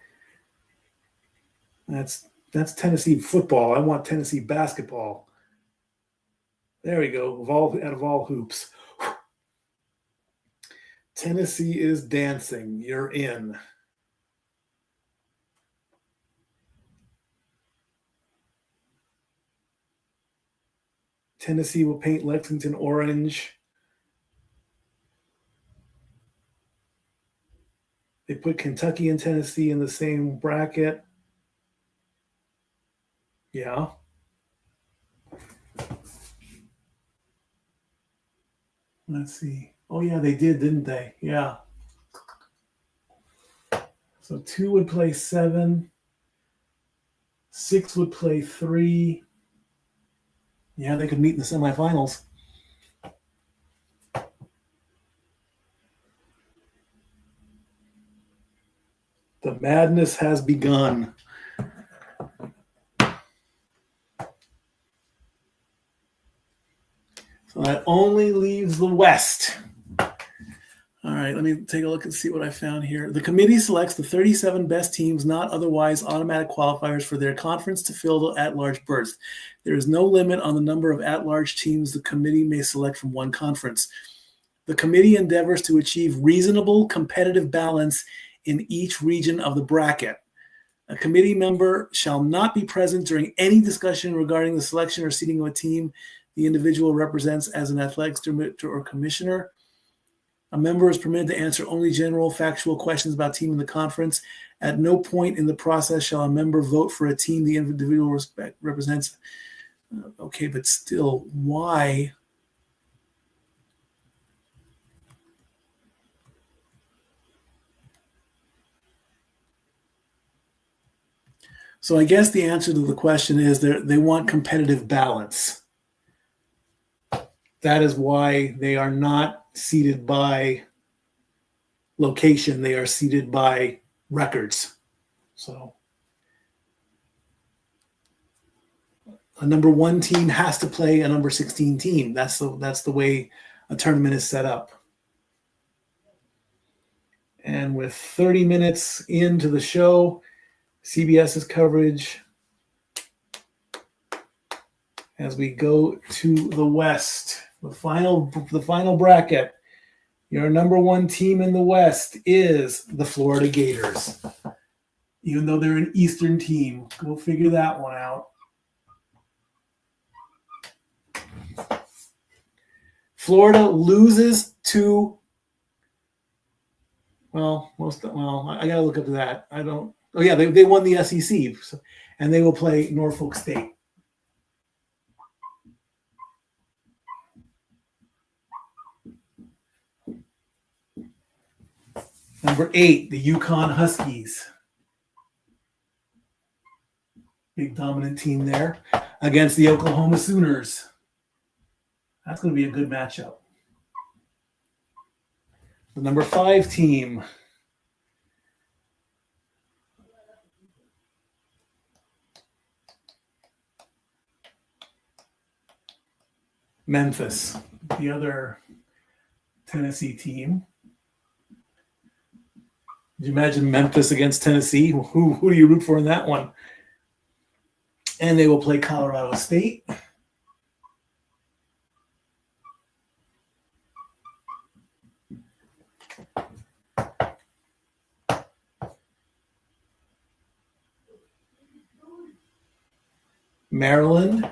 That's Tennessee football. I want Tennessee basketball. There we go. Out of all hoops. Tennessee is dancing. You're in. Tennessee will paint Lexington orange. They put Kentucky and Tennessee in the same bracket. Yeah. Let's see. Oh, yeah, they did, didn't they? Yeah. So 2 would play 7. 6 would play 3. Yeah, they could meet in the semifinals. The madness has begun. So that only leaves the West. All right, let me take a look and see what I found here. The committee selects the 37 best teams, not otherwise automatic qualifiers, for their conference to fill the at-large berth. There is no limit on the number of at-large teams the committee may select from one conference. The committee endeavors to achieve reasonable competitive balance in each region of the bracket. A committee member shall not be present during any discussion regarding the selection or seating of a team the individual represents as an athletics director or commissioner. A member is permitted to answer only general factual questions about team in the conference. At no point in the process shall a member vote for a team the individual represents. Okay, but still, why? So I guess the answer to the question is they want competitive balance. That is why they are not seated by location. They are seated by records. So a number 1 team has to play a number 16 team. That's the way a tournament is set up. And with 30 minutes into the show, CBS's coverage as we go to the West, the final bracket. Your number 1 team in the West is the Florida Gators. Even though they're an Eastern team, go figure that one out. Florida loses to, I gotta look up to that. They won the SEC, and they will play Norfolk State. Number 8, the Yukon Huskies. Big dominant team there against the Oklahoma Sooners. That's going to be a good matchup. The number 5 team, Memphis, the other Tennessee team. Did you imagine Memphis against Tennessee? Who do you root for in that one? And they will play Colorado State. Maryland.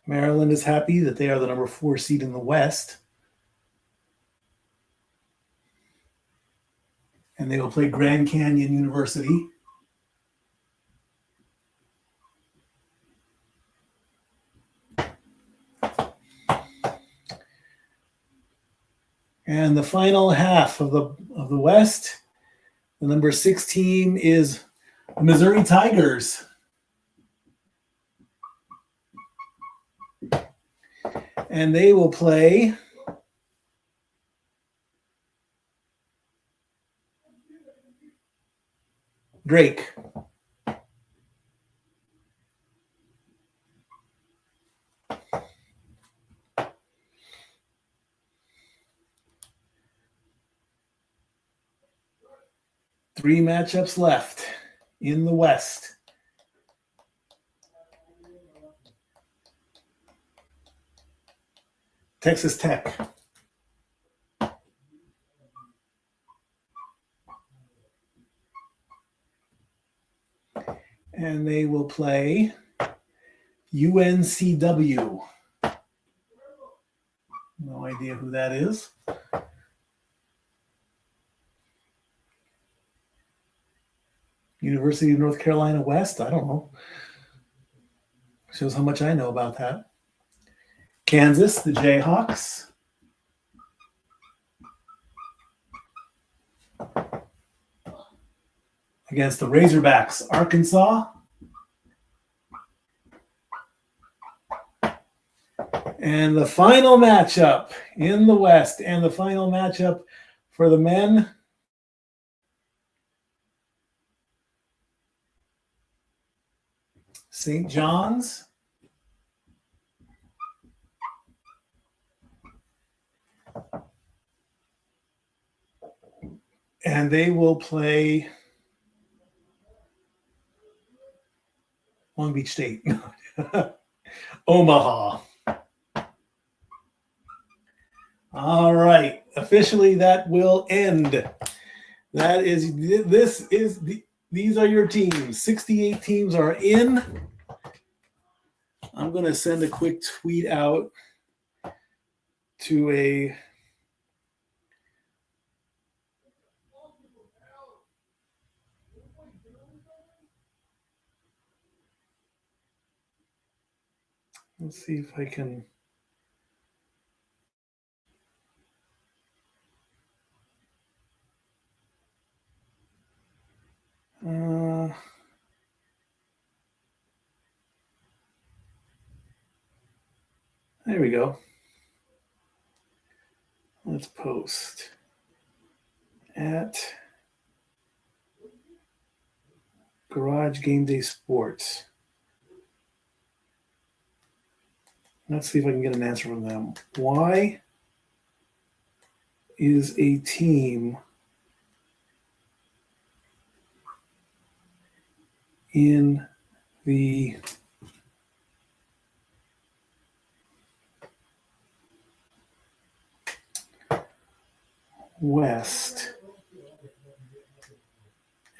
Maryland is happy that they are the number 4 seed in the West. And they will play Grand Canyon University. And the final half of the West, the number 6 team is Missouri Tigers. And they will play Drake. Three matchups left in the West. Texas Tech. And they will play UNCW. No idea who that is. University of North Carolina West? I don't know. Shows how much I know about that. Kansas, the Jayhawks. Against the Razorbacks, Arkansas. And the final matchup in the West, and the final matchup for the men. St. John's. And they will play Long Beach State. Omaha. All right. Officially, that will end. These are your teams. 68 teams are in. I'm going to send a quick tweet out to a let's see if I can. There we go. Let's post at Garage Game Day Sports. Let's see if I can get an answer from them. Why is a team in the West,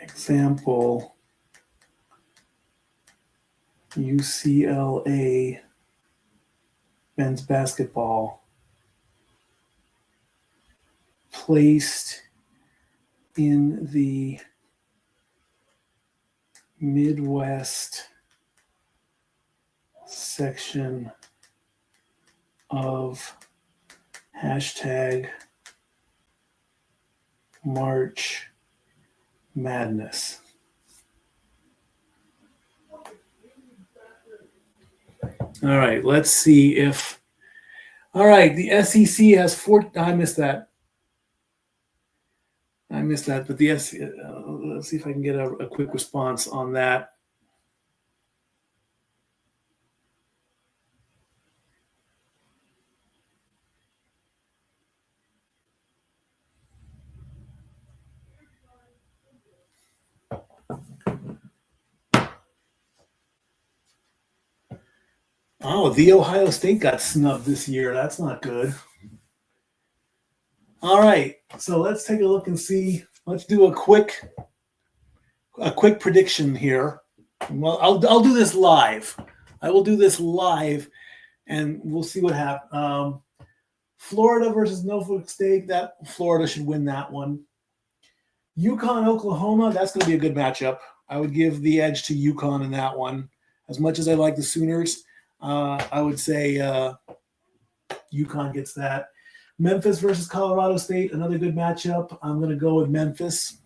example, UCLA men's basketball, placed in the Midwest section of hashtag March Madness. All right, let's see if. All right, the SEC has four. I missed that. But the SEC. Let's see if I can get a quick response on that. Oh, the Ohio State got snubbed this year. That's not good. All right, so let's take a look and see. Let's do a quick prediction here. Well, I'll do this live. I will do this live, and we'll see what happens. Florida versus Norfolk State. That Florida should win that one. UConn, Oklahoma. That's going to be a good matchup. I would give the edge to UConn in that one. As much as I like the Sooners, I would say UConn gets that. Memphis versus Colorado State, another good matchup. I'm going to go with Memphis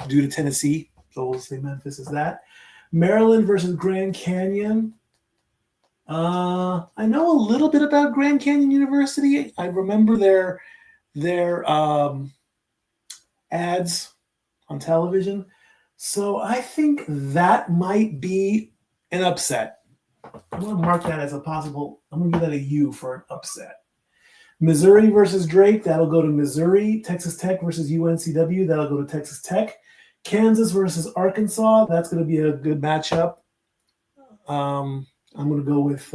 due to Tennessee. So we'll say Memphis is that. Maryland versus Grand Canyon. I know a little bit about Grand Canyon University. I remember their ads on television. So I think that might be an upset. I'm going to mark that as a possible. I'm going to give that a U for an upset. Missouri versus Drake, that'll go to Missouri. Texas Tech versus UNCW, that'll go to Texas Tech. Kansas versus Arkansas, that's going to be a good matchup. I'm going to go with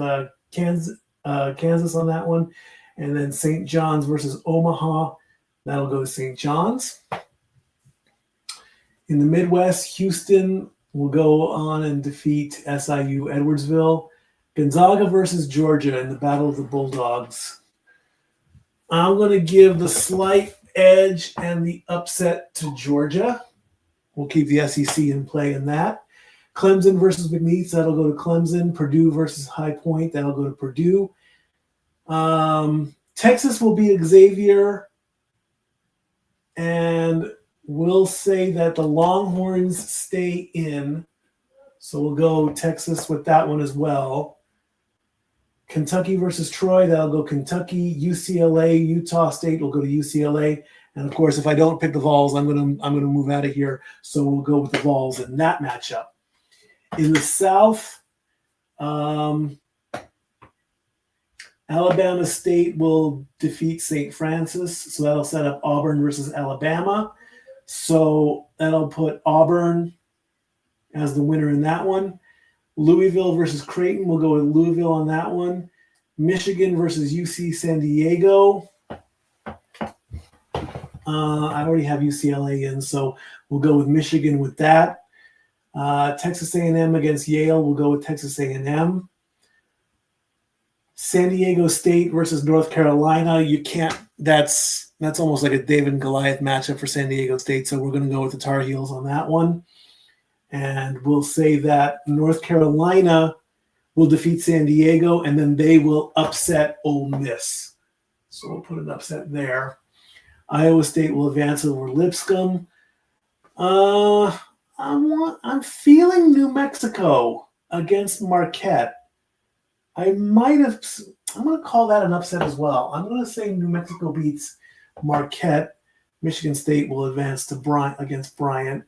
Kansas on that one. And then St. John's versus Omaha, that'll go to St. John's. In the Midwest, Houston will go on and defeat SIU Edwardsville. Gonzaga versus Georgia in the Battle of the Bulldogs. I'm going to give the slight edge and the upset to Georgia. We'll keep the SEC in play in that. Clemson versus McNeese, that'll go to Clemson. Purdue versus High Point, that'll go to Purdue. Texas will be Xavier. And we'll say that the Longhorns stay in. So we'll go Texas with that one as well. Kentucky versus Troy, that'll go Kentucky. UCLA, Utah State will go to UCLA. And of course, if I don't pick the Vols, I'm gonna move out of here. So we'll go with the Vols in that matchup. In the South, Alabama State will defeat St. Francis. So that'll set up Auburn versus Alabama. So that'll put Auburn as the winner in that one. Louisville versus Creighton, we'll go with Louisville on that one. Michigan versus UC San Diego. I already have UCLA in, so we'll go with Michigan with that. Texas A&M against Yale, we'll go with Texas A&M. San Diego State versus North Carolina. You can't. That's almost like a David and Goliath matchup for San Diego State. So we're going to go with the Tar Heels on that one, and we'll say that North Carolina will defeat San Diego, and then they will upset Ole Miss. So we'll put an upset there. Iowa State will advance over Lipscomb. I'm feeling New Mexico against Marquette. I'm going to call that an upset as well. I'm going to say New Mexico beats Marquette. Michigan State will advance to against Bryant.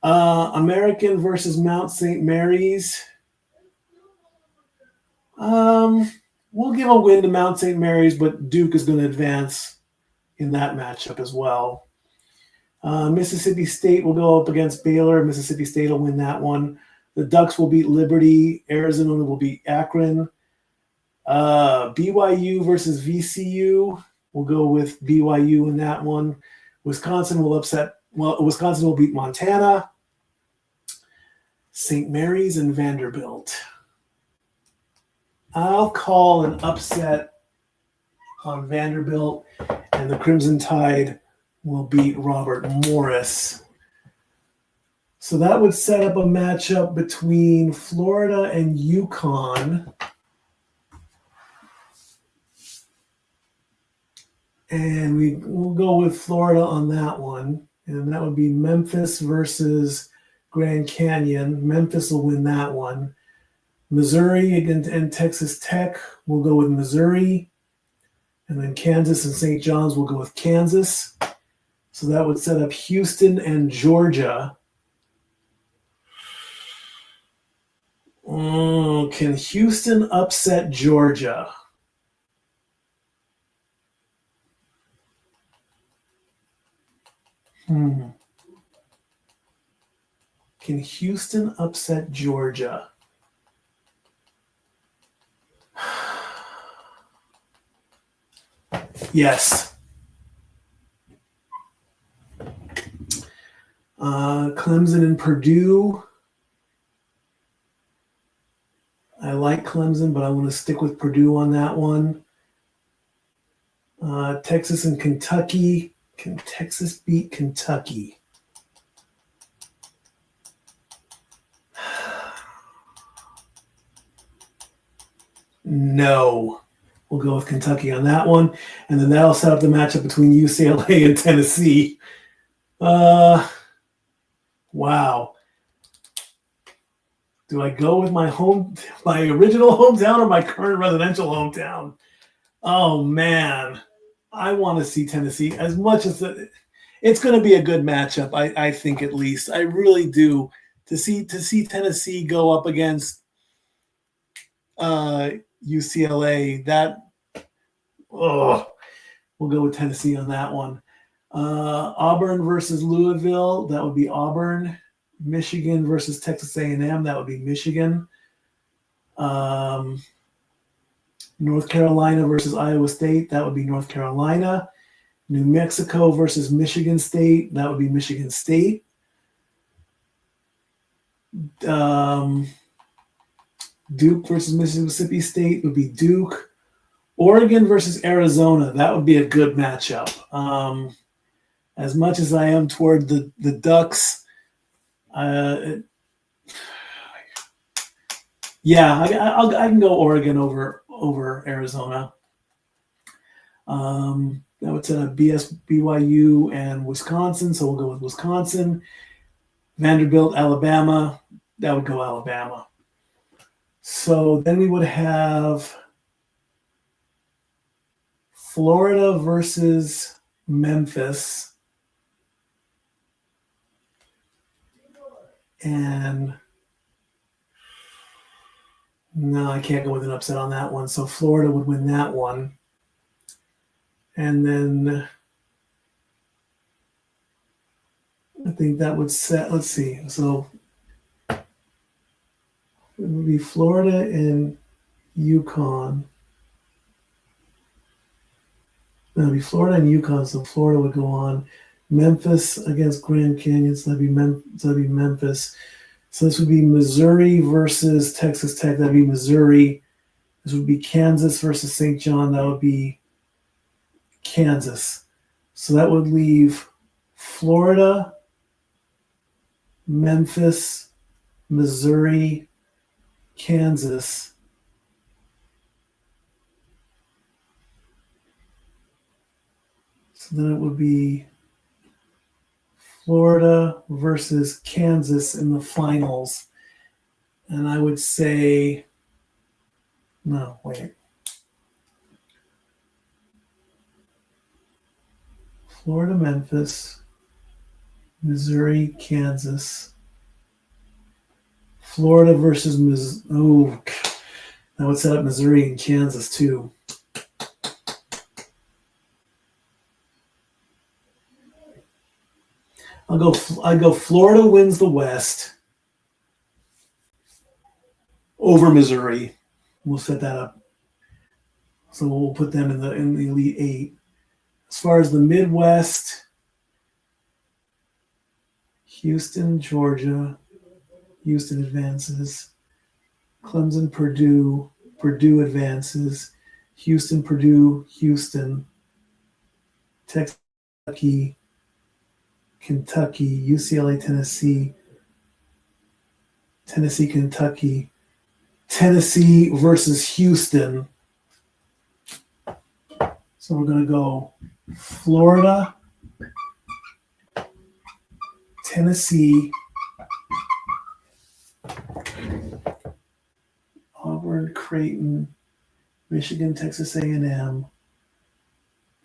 American versus Mount St. Mary's. We'll give a win to Mount St. Mary's, but Duke is going to advance in that matchup as well. Mississippi State will go up against Baylor. Mississippi State will win that one. The Ducks will beat Liberty. Arizona will beat Akron. BYU versus VCU. We'll go with BYU in that one. Wisconsin will beat Montana. St. Mary's and Vanderbilt. I'll call an upset on Vanderbilt, and the Crimson Tide will beat Robert Morris. So that would set up a matchup between Florida and UConn. And we'll go with Florida on that one. And that would be Memphis versus Grand Canyon. Memphis will win that one. Missouri and Texas Tech will go with Missouri. And then Kansas and St. John's will go with Kansas. So that would set up Houston and Georgia. Can Houston upset Georgia? Can Houston upset Georgia? Yes. Clemson and Purdue. I like Clemson, but I want to stick with Purdue on that one. Texas and Kentucky. Can Texas beat Kentucky? No. We'll go with Kentucky on that one. And then that'll set up the matchup between UCLA and Tennessee. Wow. Do I go with my original hometown or my current residential hometown? Oh, man. I want to see Tennessee as much as it's going to be a good matchup. I think at least. I really do. To see Tennessee go up against UCLA, we'll go with Tennessee on that one. Auburn versus Louisville, that would be Auburn. Michigan versus Texas A&M, that would be Michigan. North Carolina versus Iowa State, that would be North Carolina. New Mexico versus Michigan State, that would be Michigan State. Duke versus Mississippi State would be Duke. Oregon versus Arizona, that would be a good matchup. As much as I am toward the Ducks, I can go Oregon over Arizona. That would set up BYU and Wisconsin, so we'll go with Wisconsin. Vanderbilt, Alabama, that would go Alabama. So then we would have Florida versus Memphis. And no, I can't go with an upset on that one. So Florida would win that one. And then I think that would set, let's see. So it would be Florida and UConn. No, it'd be Florida and UConn. So Florida would go on. Memphis against Grand Canyon. So that'd be Memphis. So this would be Missouri versus Texas Tech. That'd be Missouri. This would be Kansas versus St. John. That would be Kansas. So that would leave Florida, Memphis, Missouri, Kansas. So then it would be Florida versus Kansas in the finals. And I would say, no, wait. Florida, Memphis, Missouri, Kansas. Florida versus Missouri. Oh, that would set up Missouri and Kansas too. I go Florida wins the West over Missouri. We'll set that up. So we'll put them in the Elite Eight. As far as the Midwest, Houston, Georgia. Houston advances. Clemson, Purdue. Purdue advances. Houston, Purdue, Houston. Texas, Kentucky, UCLA, Tennessee. Tennessee, Kentucky. Tennessee versus Houston. So we're going to go Florida, Tennessee, Auburn, Creighton, Michigan, Texas A&M,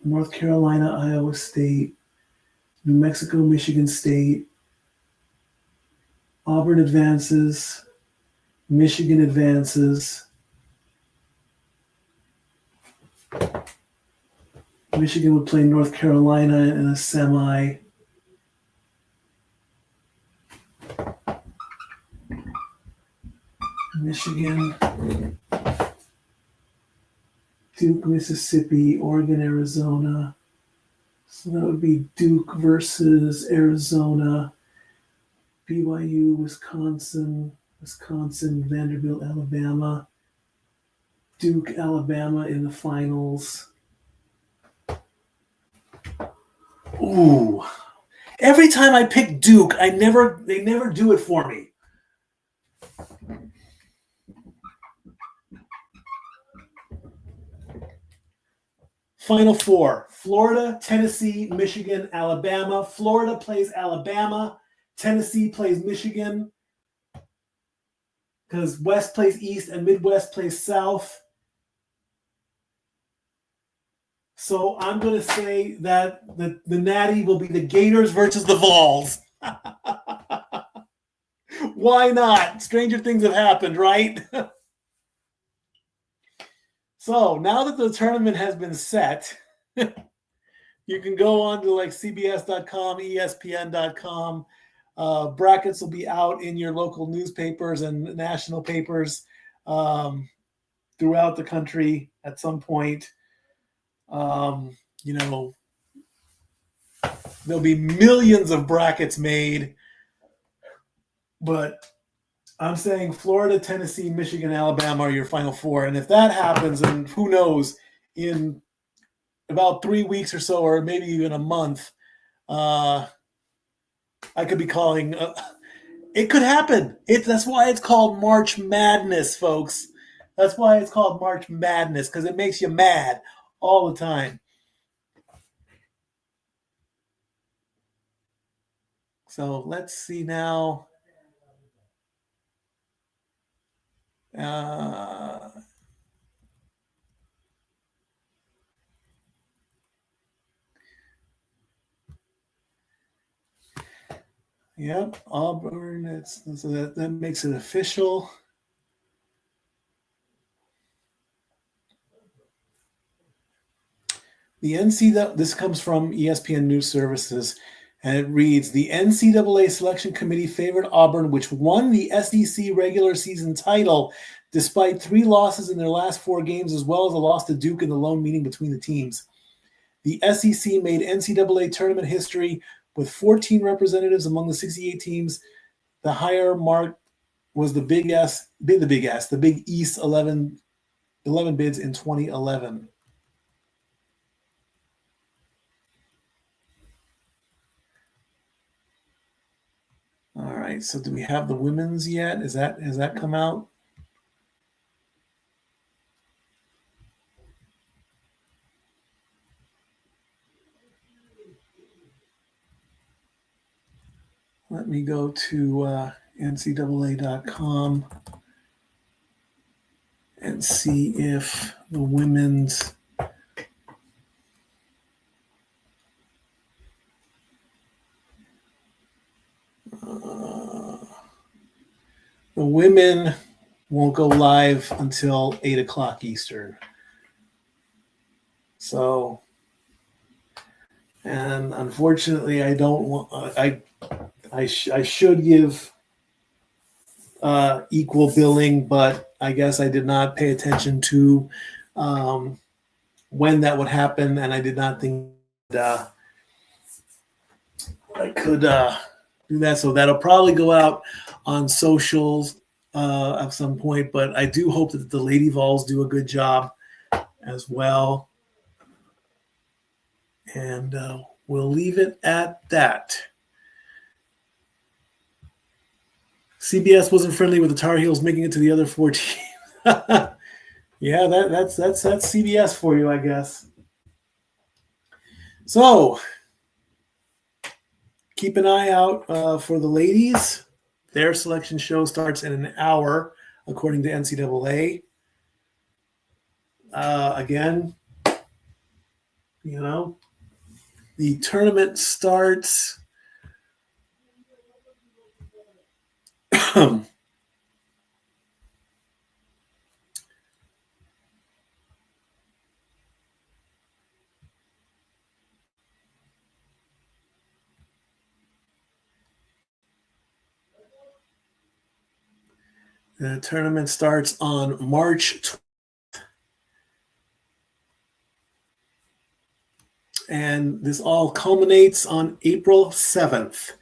North Carolina, Iowa State, New Mexico, Michigan State, Auburn advances, Michigan advances, Michigan would play North Carolina in a semi. Michigan, Duke, Mississippi, Oregon, Arizona. So that would be Duke versus Arizona, BYU, Wisconsin, Vanderbilt, Alabama, Duke, Alabama in the finals. Ooh. Every time I pick Duke, they never do it for me. Final four: Florida, Tennessee, Michigan, Alabama. Florida plays Alabama. Tennessee plays Michigan. Because West plays East and Midwest plays South. So I'm going to say that the Natty will be the Gators versus the Vols. Why not? Stranger things have happened, right? So now that the tournament has been set, you can go on to like CBS.com, ESPN.com. Brackets will be out in your local newspapers and national papers throughout the country at some point. There'll be millions of brackets made, but I'm saying Florida, Tennessee, Michigan, Alabama are your final four. And if that happens, and who knows, in about 3 weeks or so, or maybe even a month, I could be calling. It could happen. That's why it's called March Madness, folks. That's why it's called March Madness, because it makes you mad all the time. So let's see now. Yep, Auburn. So that makes it official. The NCAA. This comes from ESPN News Services, and it reads: the NCAA Selection Committee favored Auburn, which won the SEC regular season title, despite 3 losses in their last 4 games, as well as a loss to Duke in the lone meeting between the teams. The SEC made NCAA tournament history with 14 representatives among the 68 teams. The higher mark was the Big East 11 11 bids in 2011. All right, so do we have the women's yet? Has that come out? Let me go to NCAA.com and see if the women's the women won't go live until 8 o'clock Eastern. So, and unfortunately, I don't want. I should give equal billing, but I guess I did not pay attention to when that would happen, and I did not think I could do that. So that'll probably go out on socials at some point, but I do hope that the Lady Vols do a good job as well. And we'll leave it at that. CBS wasn't friendly with the Tar Heels making it to the other 4 teams. Yeah, that's CBS for you, I guess. So keep an eye out for the ladies. Their selection show starts in an hour, according to NCAA. Again, the tournament starts. The tournament starts on March 12th. And this all culminates on April 7th.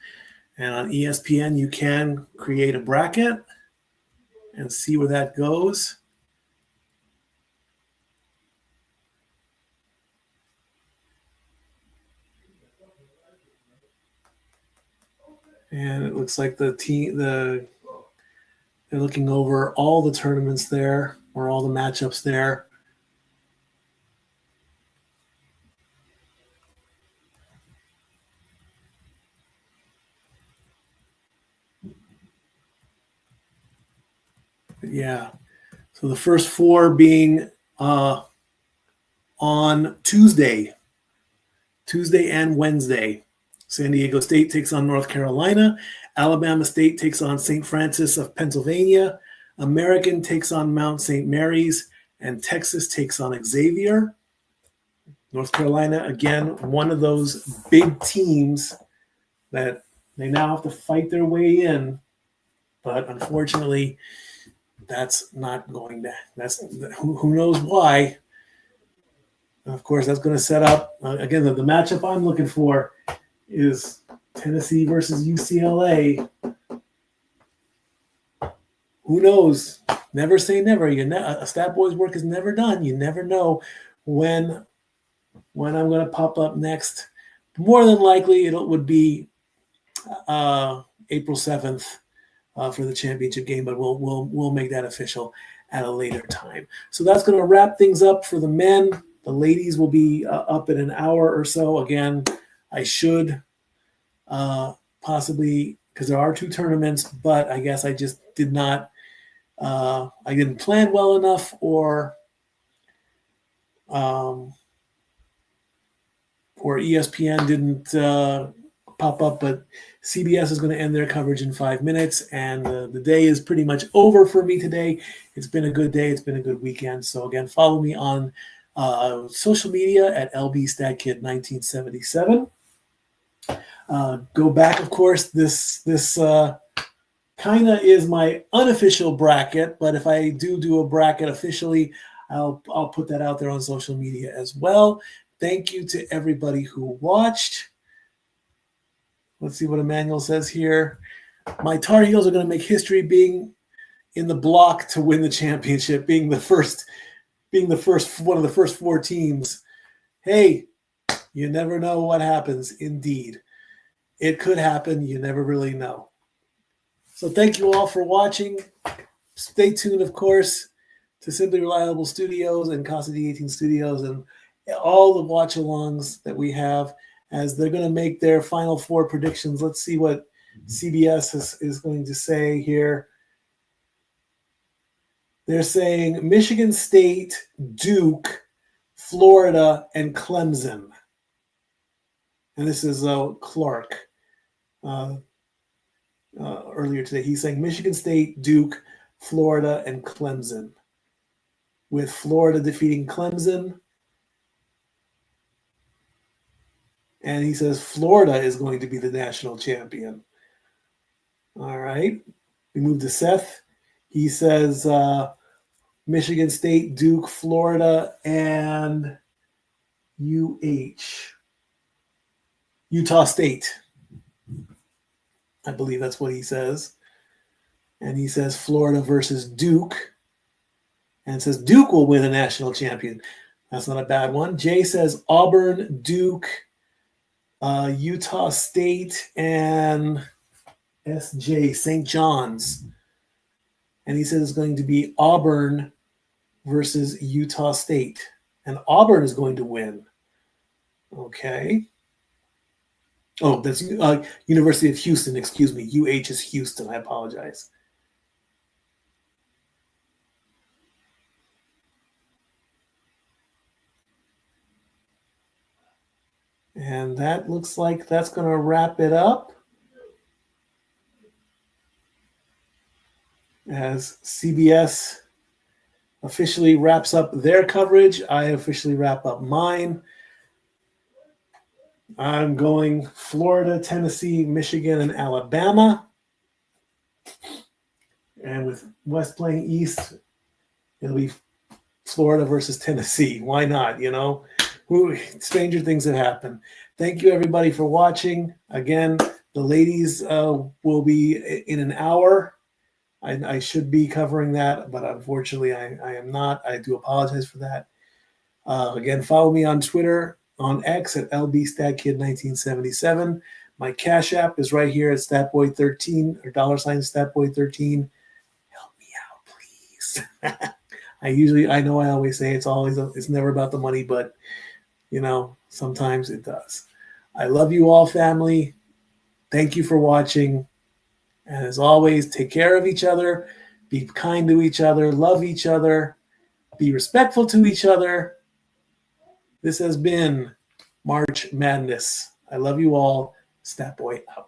And on ESPN, you can create a bracket and see where that goes. And it looks like they're looking over all the tournaments there, or all the matchups there. But yeah. So the first 4 being on Tuesday and Wednesday. San Diego State takes on North Carolina. Alabama State takes on St. Francis of Pennsylvania. American takes on Mount St. Mary's. And Texas takes on Xavier. North Carolina, again, one of those big teams that they now have to fight their way in. But unfortunately, that's not going to. Who knows why. Of course, that's going to set up, again, the matchup I'm looking for is Tennessee versus UCLA. Who knows? Never say never. A Stat Boy's work is never done. You never know when I'm going to pop up next. More than likely, it would be April 7th for the championship game, but we'll make that official at a later time. So that's going to wrap things up for the men. The ladies will be up in an hour or so. Again, I should possibly, because there are 2 tournaments, but I guess I just did not, I didn't plan well enough, or ESPN didn't pop up, but CBS is going to end their coverage in 5 minutes, and the day is pretty much over for me today. It's been a good day. It's been a good weekend. So again, follow me on social media at LBStatKid1977. Go back, of course. This kind of is my unofficial bracket, but if I do a bracket officially, I'll put that out there on social media as well. Thank you to everybody who watched. Let's see what Emmanuel says here. My Tar Heels are going to make history being in the block to win the championship, being the first being one of the first 4 teams. Hey, you never know what happens. Indeed, it could happen. You never really know. So thank you all for watching. Stay tuned, of course, to Simply Reliable Studios and Casa D18 Studios and all the watch-alongs that we have as they're going to make their Final Four predictions. Let's see what CBS is going to say here. They're saying Michigan State, Duke, Florida, and Clemson. And this is Clark earlier today. He's saying Michigan State, Duke, Florida, and Clemson, with Florida defeating Clemson. And he says Florida is going to be the national champion. All right. We move to Seth. He says Michigan State, Duke, Florida, and Utah State. I believe that's what he says. And he says Florida versus Duke. And says Duke will win a national champion. That's not a bad one. Jay says Auburn, Duke, Utah State, and SJ, St. John's. And he says it's going to be Auburn versus Utah State. And Auburn is going to win. Okay. Oh, that's University of Houston. Excuse me. UH is Houston. I apologize. And that looks like that's going to wrap it up. As CBS officially wraps up their coverage, I officially wrap up mine. I'm going Florida, Tennessee, Michigan, and Alabama. And with West playing East, it'll be Florida versus Tennessee. Why not? You know, stranger things have happened. Thank you, everybody, for watching. Again, the ladies will be in an hour. I should be covering that, but unfortunately, I am not. I do apologize for that. Again, follow me on Twitter, on X at LBStatKid1977. My Cash App is right here at StatBoy13 or $StatBoy13. Help me out, please. I know I always say it's never about the money, but you know, sometimes it does. I love you all, family. Thank you for watching. And as always, take care of each other, be kind to each other, love each other, be respectful to each other. This has been March Madness. I love you all. Statboy out.